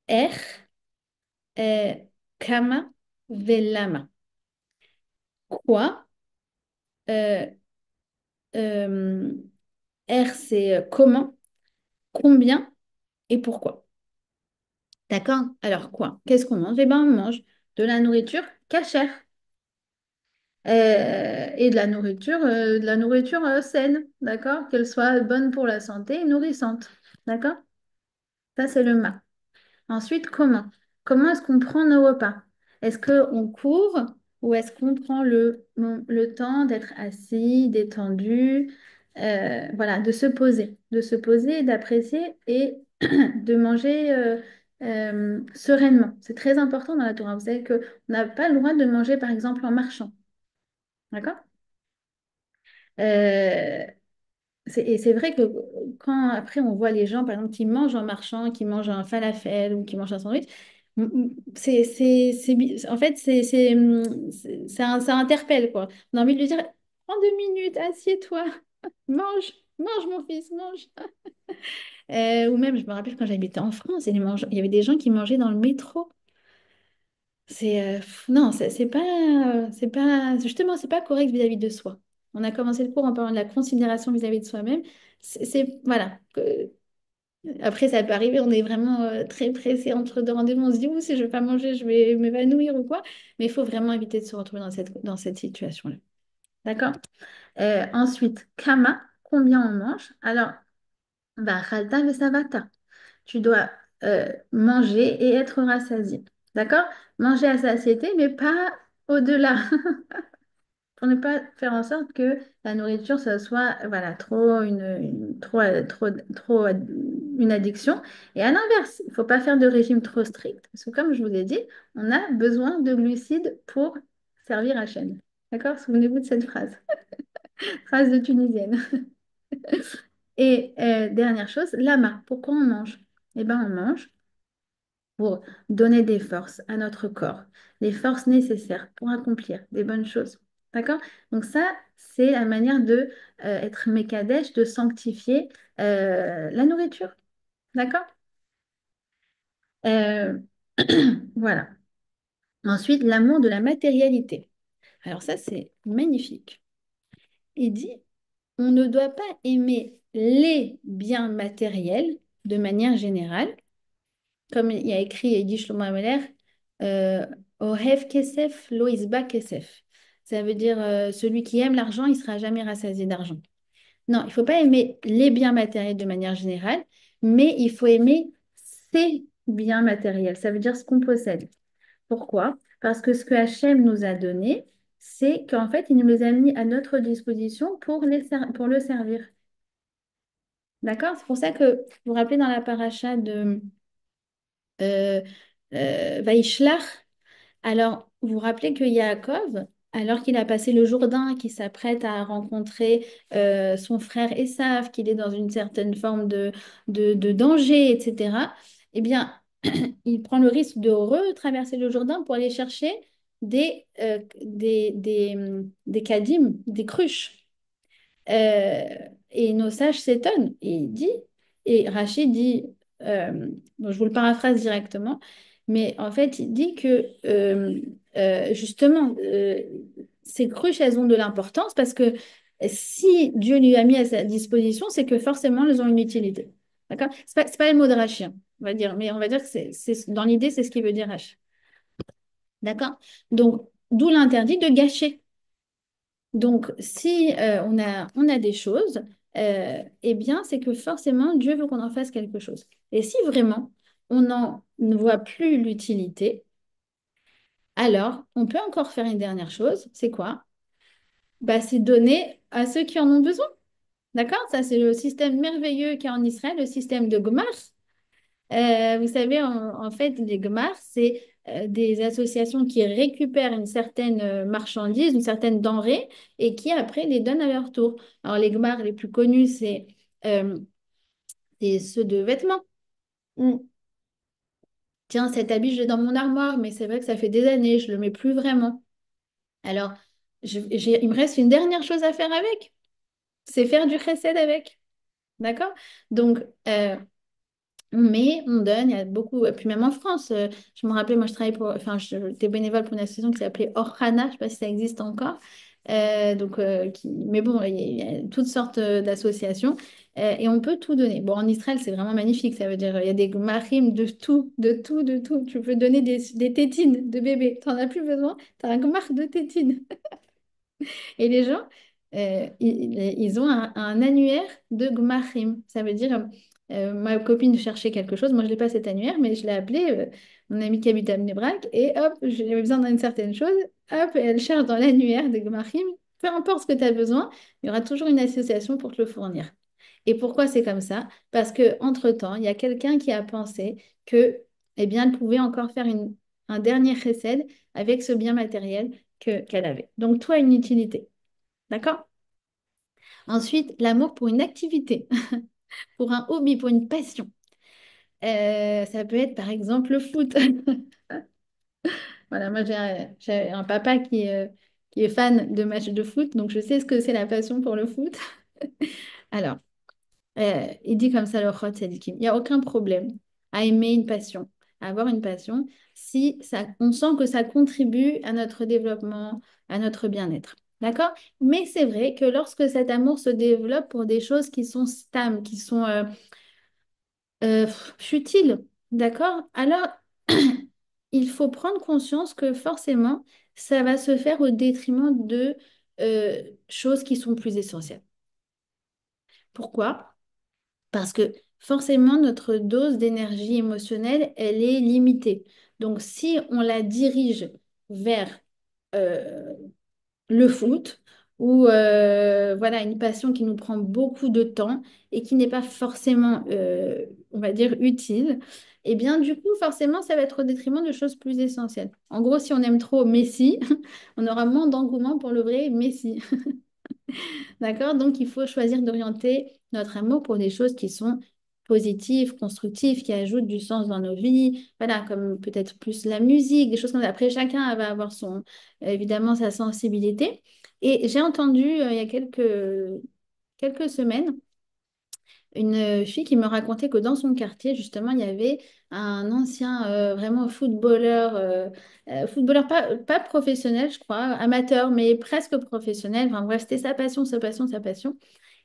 er, kama, velama. Quoi? Euh, euh, R, c'est comment, combien et pourquoi. D'accord? Alors quoi? Qu'est-ce qu'on mange? Eh bien, on mange de la nourriture cachère et de la nourriture saine, d'accord? Qu'elle soit bonne pour la santé et nourrissante. D'accord? Ça, c'est le ma. Ensuite, comment? Comment est-ce qu'on prend nos repas? Est-ce qu'on court ou est-ce qu'on prend le temps d'être assis, détendu, voilà, de se poser, d'apprécier et de manger sereinement. C'est très important dans la Torah. Vous savez qu'on n'a pas le droit de manger, par exemple, en marchant. D'accord? Euh, et c'est vrai que quand après on voit les gens, par exemple, qui mangent en marchant, qui mangent un falafel ou qui mangent un sandwich, en fait, ça interpelle, quoi. On a envie de lui dire, prends 2 minutes, assieds-toi, mange, mange mon fils, mange. Ou même, je me rappelle quand j'habitais en France, il y avait des gens qui mangeaient dans le métro. Non, justement, c'est pas correct vis-à-vis de soi. On a commencé le cours en parlant de la considération vis-à-vis de soi-même. Voilà. Après, ça peut arriver, on est vraiment très pressé entre deux rendez-vous. On se dit, ouh, si je ne vais pas manger, je vais m'évanouir ou quoi. Mais il faut vraiment éviter de se retrouver dans cette situation-là. D'accord? Ensuite, kama, combien on mange? Alors, bah, khalta vesavata. Tu dois manger et être rassasié. D'accord? Manger à satiété, mais pas au-delà. Pour ne pas faire en sorte que la nourriture, ça soit voilà, trop une addiction. Et à l'inverse, il ne faut pas faire de régime trop strict, parce que comme je vous l'ai dit, on a besoin de glucides pour servir à chaîne. D'accord? Souvenez-vous de cette phrase, phrase de Tunisienne. Et dernière chose, lama. Pourquoi on mange? Eh bien, on mange pour donner des forces à notre corps, les forces nécessaires pour accomplir des bonnes choses. D'accord? Donc ça, c'est la manière de être Mekadesh, de sanctifier la nourriture. D'accord? Euh, voilà. Ensuite, l'amour de la matérialité. Alors ça, c'est magnifique. Il dit, on ne doit pas aimer les biens matériels de manière générale, comme il y a écrit et dit Shlomo Ameler, euh, Ohev kesef lo isba kesef. Ça veut dire celui qui aime l'argent, il sera jamais rassasié d'argent. Non, il ne faut pas aimer les biens matériels de manière générale, mais il faut aimer ces biens matériels. Ça veut dire ce qu'on possède. Pourquoi? Parce que ce que Hachem nous a donné, c'est qu'en fait, il nous les a mis à notre disposition pour le servir. D'accord? C'est pour ça que vous vous rappelez dans la paracha de euh, Vaïshlach, alors vous vous rappelez que Yaakov, alors qu'il a passé le Jourdain, qu'il s'apprête à rencontrer son frère Esav, qu'il est dans une certaine forme de danger, etc., eh bien, il prend le risque de retraverser le Jourdain pour aller chercher des kadim, des cruches. Euh, et nos sages s'étonnent. Et il dit, et Rachid dit, bon, je vous le paraphrase directement, mais en fait, il dit que justement, ces cruches, elles ont de l'importance parce que si Dieu lui a mis à sa disposition, c'est que forcément, elles ont une utilité. D'accord? C'est pas le mot de Rachid, hein, on va dire, mais on va dire que dans l'idée, c'est ce qu'il veut dire Rachid. D'accord? Donc, d'où l'interdit de gâcher. Donc, si on a des choses, eh bien, c'est que forcément, Dieu veut qu'on en fasse quelque chose. Et si vraiment on n'en ne voit plus l'utilité, alors on peut encore faire une dernière chose. C'est quoi? Bah, c'est donner à ceux qui en ont besoin. D'accord? Ça, c'est le système merveilleux qu'il y a en Israël, le système de Gomar. Vous savez, en fait, les GMAR, c'est des associations qui récupèrent une certaine marchandise, une certaine denrée, et qui après les donnent à leur tour. Alors, les GMAR les plus connus, euh, c'est ceux de vêtements. Mm. Tiens, cet habit, je l'ai dans mon armoire, mais c'est vrai que ça fait des années, je ne le mets plus vraiment. Alors, il me reste une dernière chose à faire avec, c'est faire du chesed avec. D'accord? Donc, mais on donne, il y a beaucoup, et puis même en France, je me rappelais, moi je travaillais pour, enfin j'étais bénévole pour une association qui s'appelait Orhana, je ne sais pas si ça existe encore. Mais bon, il y a toutes sortes d'associations et on peut tout donner. Bon, en Israël, c'est vraiment magnifique, ça veut dire il y a des marim de tout, de tout, de tout. Tu peux donner des tétines de bébé, tu n'en as plus besoin, tu as un gmar de tétines. Et les gens, ils ont un annuaire de Gmachim. Ça veut dire, ma copine cherchait quelque chose. Moi, je n'ai pas cet annuaire, mais je l'ai appelé mon ami qui habite à Mnebrak. Et hop, j'avais besoin d'une certaine chose. Hop, et elle cherche dans l'annuaire de Gmachim. Peu importe ce que tu as besoin, il y aura toujours une association pour te le fournir. Et pourquoi c'est comme ça? Parce qu'entre-temps, il y a quelqu'un qui a pensé que, eh bien, elle pouvait encore faire un dernier chesed avec ce bien matériel qu'elle avait. Donc, toi, une utilité. D'accord? Ensuite, l'amour pour une activité, pour un hobby, pour une passion. Ça peut être par exemple le foot. Voilà, moi j'ai un papa qui est fan de matchs de foot, donc je sais ce que c'est la passion pour le foot. Alors, il dit comme ça le Chot Tzadikim, il n'y a aucun problème à aimer une passion, à avoir une passion, si ça, on sent que ça contribue à notre développement, à notre bien-être. D'accord? Mais c'est vrai que lorsque cet amour se développe pour des choses qui sont stables, qui sont futiles, d'accord? Alors, il faut prendre conscience que forcément, ça va se faire au détriment de choses qui sont plus essentielles. Pourquoi? Parce que forcément, notre dose d'énergie émotionnelle, elle est limitée. Donc, si on la dirige vers euh, le foot ou voilà, une passion qui nous prend beaucoup de temps et qui n'est pas forcément, on va dire, utile, eh bien, du coup, forcément, ça va être au détriment de choses plus essentielles. En gros, si on aime trop Messi, on aura moins d'engouement pour le vrai Messi. D'accord? Donc, il faut choisir d'orienter notre amour pour des choses qui sont positives, constructives, qui ajoutent du sens dans nos vies. Voilà, comme peut-être plus la musique, des choses comme ça. Après, chacun va avoir évidemment sa sensibilité. Et j'ai entendu il y a quelques semaines une fille qui me racontait que dans son quartier, justement, il y avait un ancien vraiment footballeur, footballeur pas professionnel, je crois, amateur, mais presque professionnel. Enfin bref, c'était sa passion, sa passion, sa passion.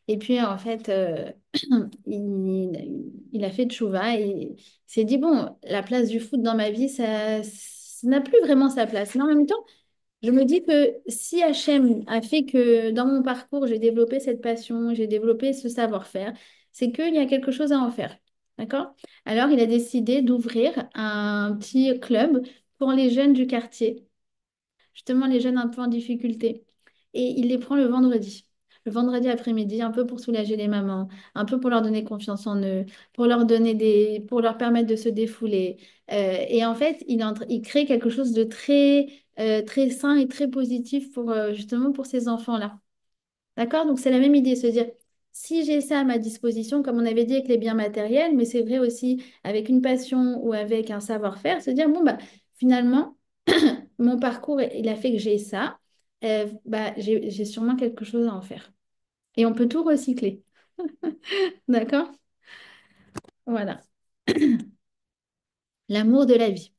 Et puis, en fait, il a fait tchouva et il s'est dit, bon, la place du foot dans ma vie, ça n'a plus vraiment sa place. Mais en même temps, je me dis que si Hachem a fait que dans mon parcours, j'ai développé cette passion, j'ai développé ce savoir-faire, c'est qu'il y a quelque chose à en faire. D'accord? Alors, il a décidé d'ouvrir un petit club pour les jeunes du quartier, justement les jeunes un peu en difficulté. Et il les prend le vendredi. Le vendredi après-midi, un peu pour soulager les mamans, un peu pour leur donner confiance en eux, pour leur permettre de se défouler. Et en fait, il crée quelque chose de très sain et très positif pour, justement pour ces enfants-là. D'accord? Donc, c'est la même idée, se dire, si j'ai ça à ma disposition, comme on avait dit avec les biens matériels, mais c'est vrai aussi avec une passion ou avec un savoir-faire, se dire, bon, bah, finalement, mon parcours, il a fait que j'ai ça, bah, j'ai sûrement quelque chose à en faire. Et on peut tout recycler. D'accord? Voilà. L'amour de la vie.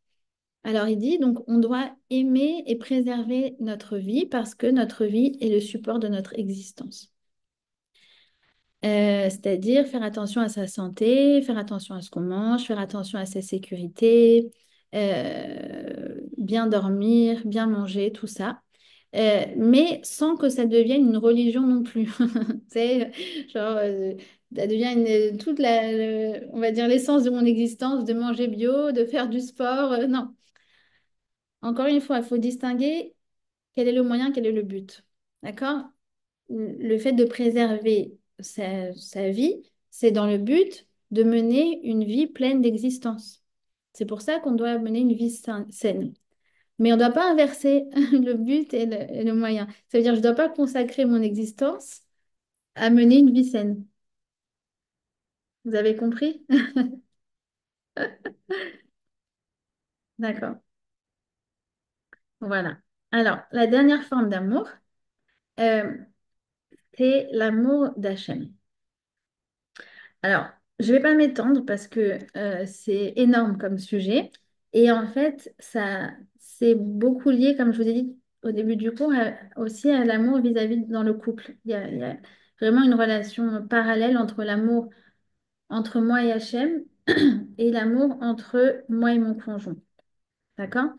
Alors, il dit, donc, on doit aimer et préserver notre vie parce que notre vie est le support de notre existence. C'est-à-dire faire attention à sa santé, faire attention à ce qu'on mange, faire attention à sa sécurité, bien dormir, bien manger, tout ça. Mais sans que ça devienne une religion non plus. C'est genre, ça devient on va dire l'essence de mon existence, de manger bio, de faire du sport. Non, encore une fois, il faut distinguer quel est le moyen, quel est le but. D'accord? Le fait de préserver sa vie, c'est dans le but de mener une vie pleine d'existence. C'est pour ça qu'on doit mener une vie saine. Mais on ne doit pas inverser le but et le moyen. Ça veut dire que je ne dois pas consacrer mon existence à mener une vie saine. Vous avez compris? D'accord. Voilà. Alors, la dernière forme d'amour, euh, c'est l'amour d'Hachem. Alors, je ne vais pas m'étendre parce que c'est énorme comme sujet. Et en fait, ça, c'est beaucoup lié, comme je vous ai dit au début du cours, aussi à l'amour vis-à-vis dans le couple. Il y a vraiment une relation parallèle entre l'amour entre moi et Hachem et l'amour entre moi et mon conjoint. D'accord?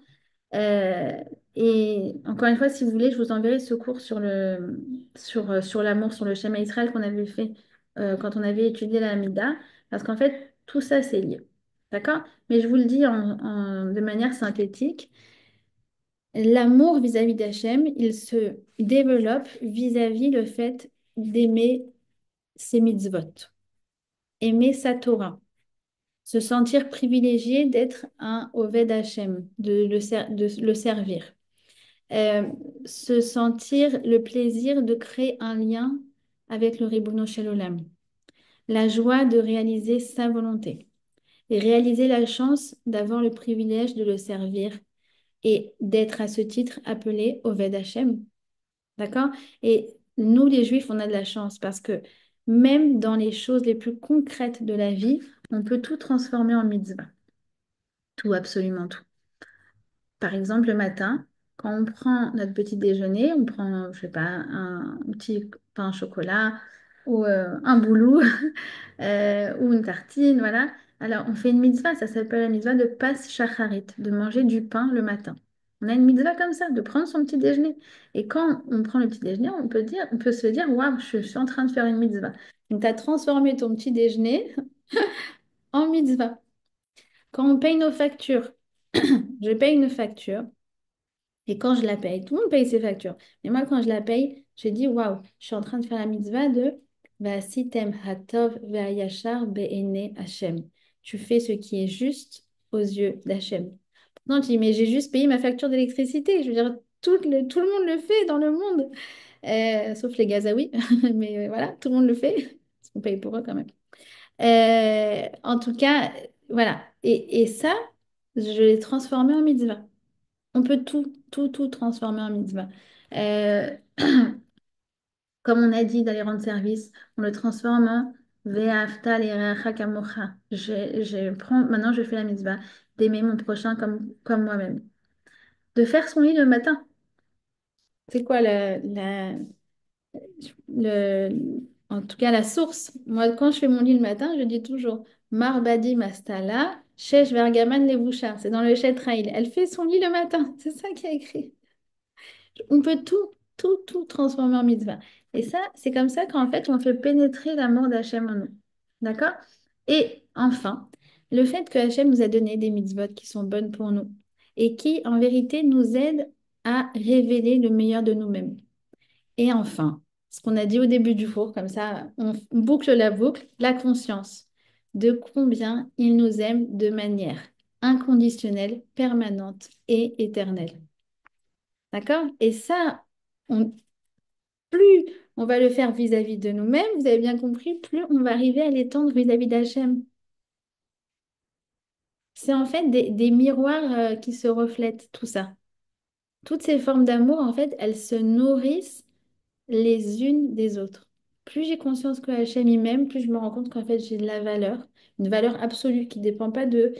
Euh, et encore une fois, si vous voulez, je vous enverrai ce cours sur l'amour, sur le schéma Israël qu'on avait fait quand on avait étudié la Hamida, parce qu'en fait, tout ça, c'est lié. D'accord? Mais je vous le dis de manière synthétique, l'amour vis-à-vis d'Hachem, il se développe vis-à-vis le fait d'aimer ses mitzvot, aimer sa Torah, se sentir privilégié d'être un Oved Hachem, de le servir. Euh, Se sentir le plaisir de créer un lien avec le Ribono Shel Olam, la joie de réaliser sa volonté et réaliser la chance d'avoir le privilège de le servir et d'être à ce titre appelé Oved Hashem. D'accord? Et nous, les Juifs, on a de la chance parce que même dans les choses les plus concrètes de la vie, on peut tout transformer en mitzvah. Tout, absolument tout. Par exemple, le matin, quand on prend notre petit déjeuner, on prend, je sais pas, un petit pain au chocolat ou un boulot ou une tartine, voilà. Alors, on fait une mitzvah, ça s'appelle la mitzvah de pas shacharit, de manger du pain le matin. On a une mitzvah comme ça, de prendre son petit déjeuner. Et quand on prend le petit déjeuner, on peut se dire, waouh, je suis en train de faire une mitzvah. Donc, tu as transformé ton petit déjeuner en mitzvah. Quand on paye nos factures, je paye une facture. Et quand je la paye, tout le monde paye ses factures. Mais moi, quand je la paye, je dis waouh, je suis en train de faire la mitzvah de Vasitem Hatov Ve'ayashar Be'ene Hashem. Tu fais ce qui est juste aux yeux d'Hachem. Non, tu dis, mais j'ai juste payé ma facture d'électricité. Je veux dire, tout le monde le fait dans le monde. Sauf les Gazaouis. Mais voilà, tout le monde le fait. Parce qu'on paye pour eux quand même. En tout cas, voilà. Et ça, je l'ai transformé en mitzvah. On peut tout transformer en mitzvah. Euh, Comme on a dit d'aller rendre service, on le transforme en Ve'afta lireacha kamocha. Maintenant, je fais la mitzvah d'aimer mon prochain comme moi-même. De faire son lit le matin. C'est quoi le, En tout cas, la source. Moi, quand je fais mon lit le matin, je dis toujours Marbadi Mastala, Shesh Vergaman Levoucha. C'est dans le Chetrail. Elle fait son lit le matin. C'est ça qui a écrit. On peut tout transformer en mitzvah. Et ça, c'est comme ça qu'en fait, on fait pénétrer l'amour d'Hachem en nous. D'accord? Et enfin, le fait que Hachem nous a donné des mitzvot qui sont bonnes pour nous et qui, en vérité, nous aident à révéler le meilleur de nous-mêmes. Et enfin, ce qu'on a dit au début du cours, comme ça, on boucle la boucle, la conscience de combien il nous aime de manière inconditionnelle, permanente et éternelle. D'accord? Et ça, on- plus on va le faire vis-à-vis de nous-mêmes, vous avez bien compris, plus on va arriver à l'étendre vis-à-vis d'Hachem. C'est en fait des miroirs qui se reflètent, tout ça. Toutes ces formes d'amour, en fait, elles se nourrissent les unes des autres. Plus j'ai conscience que Hachem il m'aime, plus je me rends compte qu'en fait j'ai de la valeur, une valeur absolue qui ne dépend pas du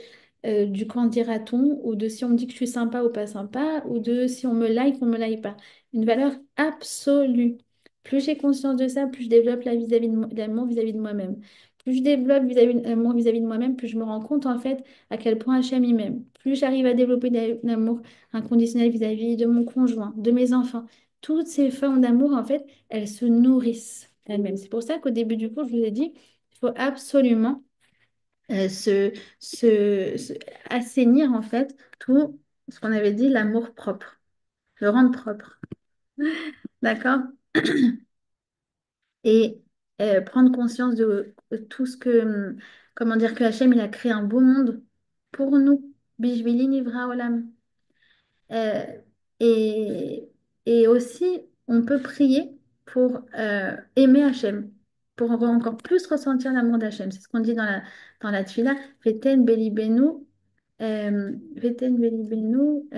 quand dira-t-on, ou de si on me dit que je suis sympa ou pas sympa, ou de si on me like ou on me like pas. Une valeur absolue. Plus j'ai conscience de ça, plus je développe l'amour vis-à-vis de moi-même. Plus je développe l'amour vis-à-vis de moi-même, plus je me rends compte en fait à quel point Hachem il m'aime. Plus j'arrive à développer l'amour inconditionnel vis-à-vis de mon conjoint, de mes enfants. Toutes ces formes d'amour, en fait, elles se nourrissent elles-mêmes. C'est pour ça qu'au début du cours, je vous ai dit, il faut absolument euh, se, se assainir, en fait, tout ce qu'on avait dit, l'amour propre, le rendre propre. D'accord? Et prendre conscience de tout ce que, comment dire, que Hachem, il a créé un beau monde pour nous. Bijvili Nivra Olam. Euh, et, et aussi, on peut prier pour aimer Hachem, pour encore plus ressentir l'amour d'Hachem. C'est ce qu'on dit dans la Tfila. Veten Beli Benu. Veten Beli Benu.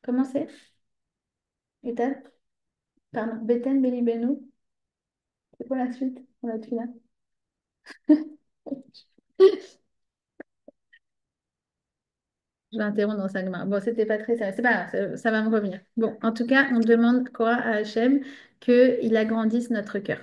Comment c'est? Etan? Pardon. Veten Beli Benu. C'est quoi la suite dans la Tfila? Je l'interromps dans sa main. Bon, c'était pas très sérieux. C'est pas grave, ça va me revenir. Bon, en tout cas, on demande quoi à Hachem? Qu'il agrandisse notre cœur.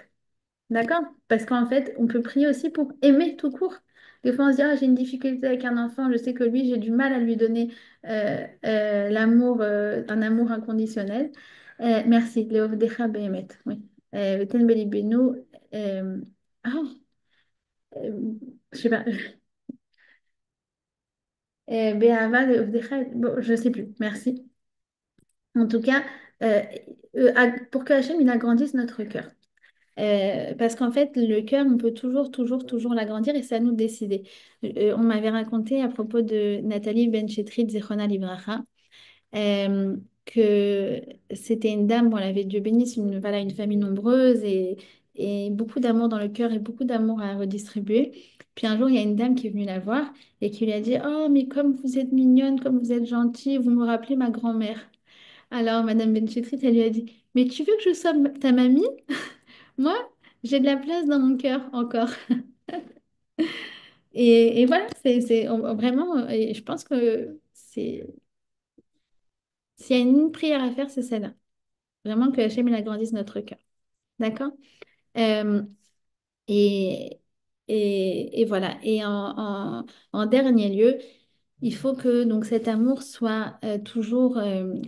D'accord? Parce qu'en fait, on peut prier aussi pour aimer tout court. Des fois, on se dit, ah, j'ai une difficulté avec un enfant, je sais que lui, j'ai du mal à lui donner l'amour, un amour inconditionnel. Merci, Leovdecha Behemet. Oui. Ten Beli Benu, euh, ah, je sais pas. Be'ava Leovdecha, bon, je sais plus. Merci. En tout cas, euh, pour que Hachem, il agrandisse notre cœur. Parce qu'en fait, le cœur, on peut toujours l'agrandir et c'est à nous de décider. On m'avait raconté à propos de Nathalie Benchetrit, Zechona Libracha, que c'était une dame, bon, elle avait Dieu bénisse, voilà, une famille nombreuse et beaucoup d'amour dans le cœur et beaucoup d'amour à redistribuer. Puis un jour, il y a une dame qui est venue la voir et qui lui a dit, oh, mais comme vous êtes mignonne, comme vous êtes gentille, vous me rappelez ma grand-mère. Alors, Madame Benchetrit, elle lui a dit, mais tu veux que je sois ta mamie? Moi, j'ai de la place dans mon cœur encore. Et voilà, vraiment, et je pense que s'il y a une prière à faire, c'est celle-là. Vraiment que Hachem, il agrandisse notre cœur. D'accord? Euh, et, et voilà. Et en dernier lieu, il faut que donc cet amour soit toujours,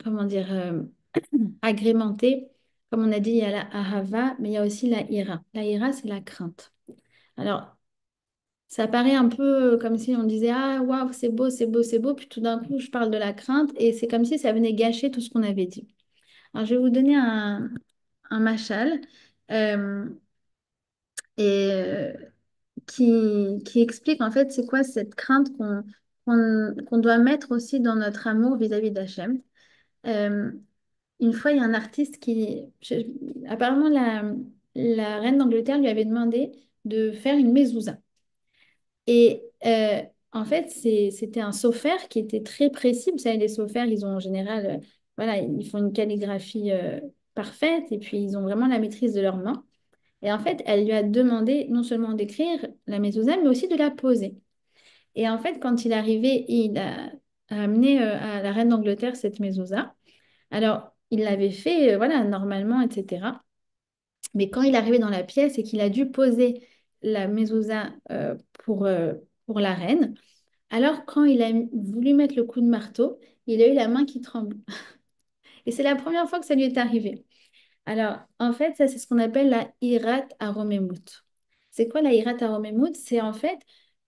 comment dire, agrémenté. Comme on a dit, il y a la ahava, mais il y a aussi la ira. La ira, c'est la crainte. Alors, ça paraît un peu comme si on disait, ah, waouh, c'est beau, c'est beau, c'est beau. Puis tout d'un coup, je parle de la crainte et c'est comme si ça venait gâcher tout ce qu'on avait dit. Alors, je vais vous donner un mashal euh, et, qui explique en fait c'est quoi cette crainte qu'on doit mettre aussi dans notre amour vis-à-vis d'Hachem. Euh, une fois, il y a un artiste apparemment, la reine d'Angleterre lui avait demandé de faire une mezouza. Et en fait, c'était un sophère qui était très précis. Vous savez, les sophaires, ils ont en général, voilà, ils font une calligraphie parfaite et puis ils ont vraiment la maîtrise de leurs mains. Et en fait, elle lui a demandé non seulement d'écrire la mezouza, mais aussi de la poser. Et en fait, quand il est arrivé, il a amené à la reine d'Angleterre cette mezouza. Alors, il l'avait fait, voilà, normalement, etc. Mais quand il est arrivé dans la pièce et qu'il a dû poser la mezouza pour la reine, alors quand il a voulu mettre le coup de marteau, il a eu la main qui tremble. Et c'est la première fois que ça lui est arrivé. Alors, en fait, ça, c'est ce qu'on appelle la hirat aromemout. C'est quoi la hirat aromemout? C'est en fait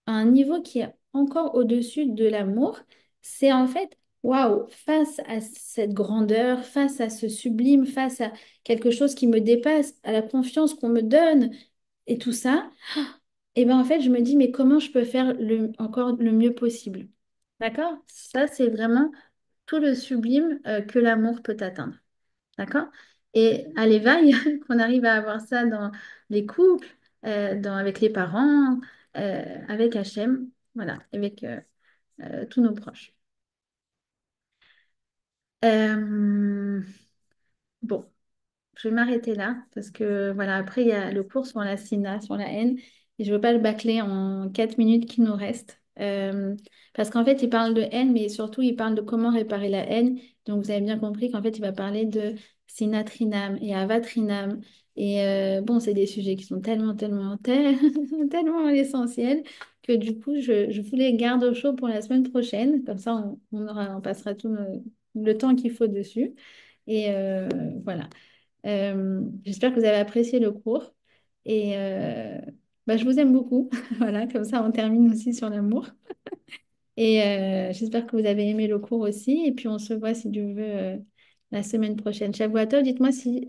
un niveau qui est encore au-dessus de l'amour. C'est en fait, waouh, face à cette grandeur, face à ce sublime, face à quelque chose qui me dépasse, à la confiance qu'on me donne et tout ça, et bien en fait, je me dis, mais comment je peux faire encore le mieux possible? D'accord? Ça, c'est vraiment tout le sublime que l'amour peut atteindre. D'accord? Et à l'éveil, qu'on arrive à avoir ça dans les couples, avec les parents, avec Hachem, voilà, avec tous nos proches. Euh, bon, je vais m'arrêter là parce que voilà, après il y a le cours sur la sina, sur la haine, et je veux pas le bâcler en 4 minutes qui nous restent. Parce qu'en fait, il parle de haine, mais surtout il parle de comment réparer la haine. Donc vous avez bien compris qu'en fait, il va parler de sinatrinam et avatrinam. Et bon, c'est des sujets qui sont tellement essentiels que du coup, je vous les garde au chaud pour la semaine prochaine. Comme ça, on passera tout le temps qu'il faut dessus. Et voilà. J'espère que vous avez apprécié le cours et bah, je vous aime beaucoup. Voilà, comme ça on termine aussi sur l'amour. Et j'espère que vous avez aimé le cours aussi. Et puis on se voit si Dieu veut la semaine prochaine. Shavuot Tov, dites-moi si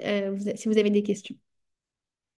vous avez des questions.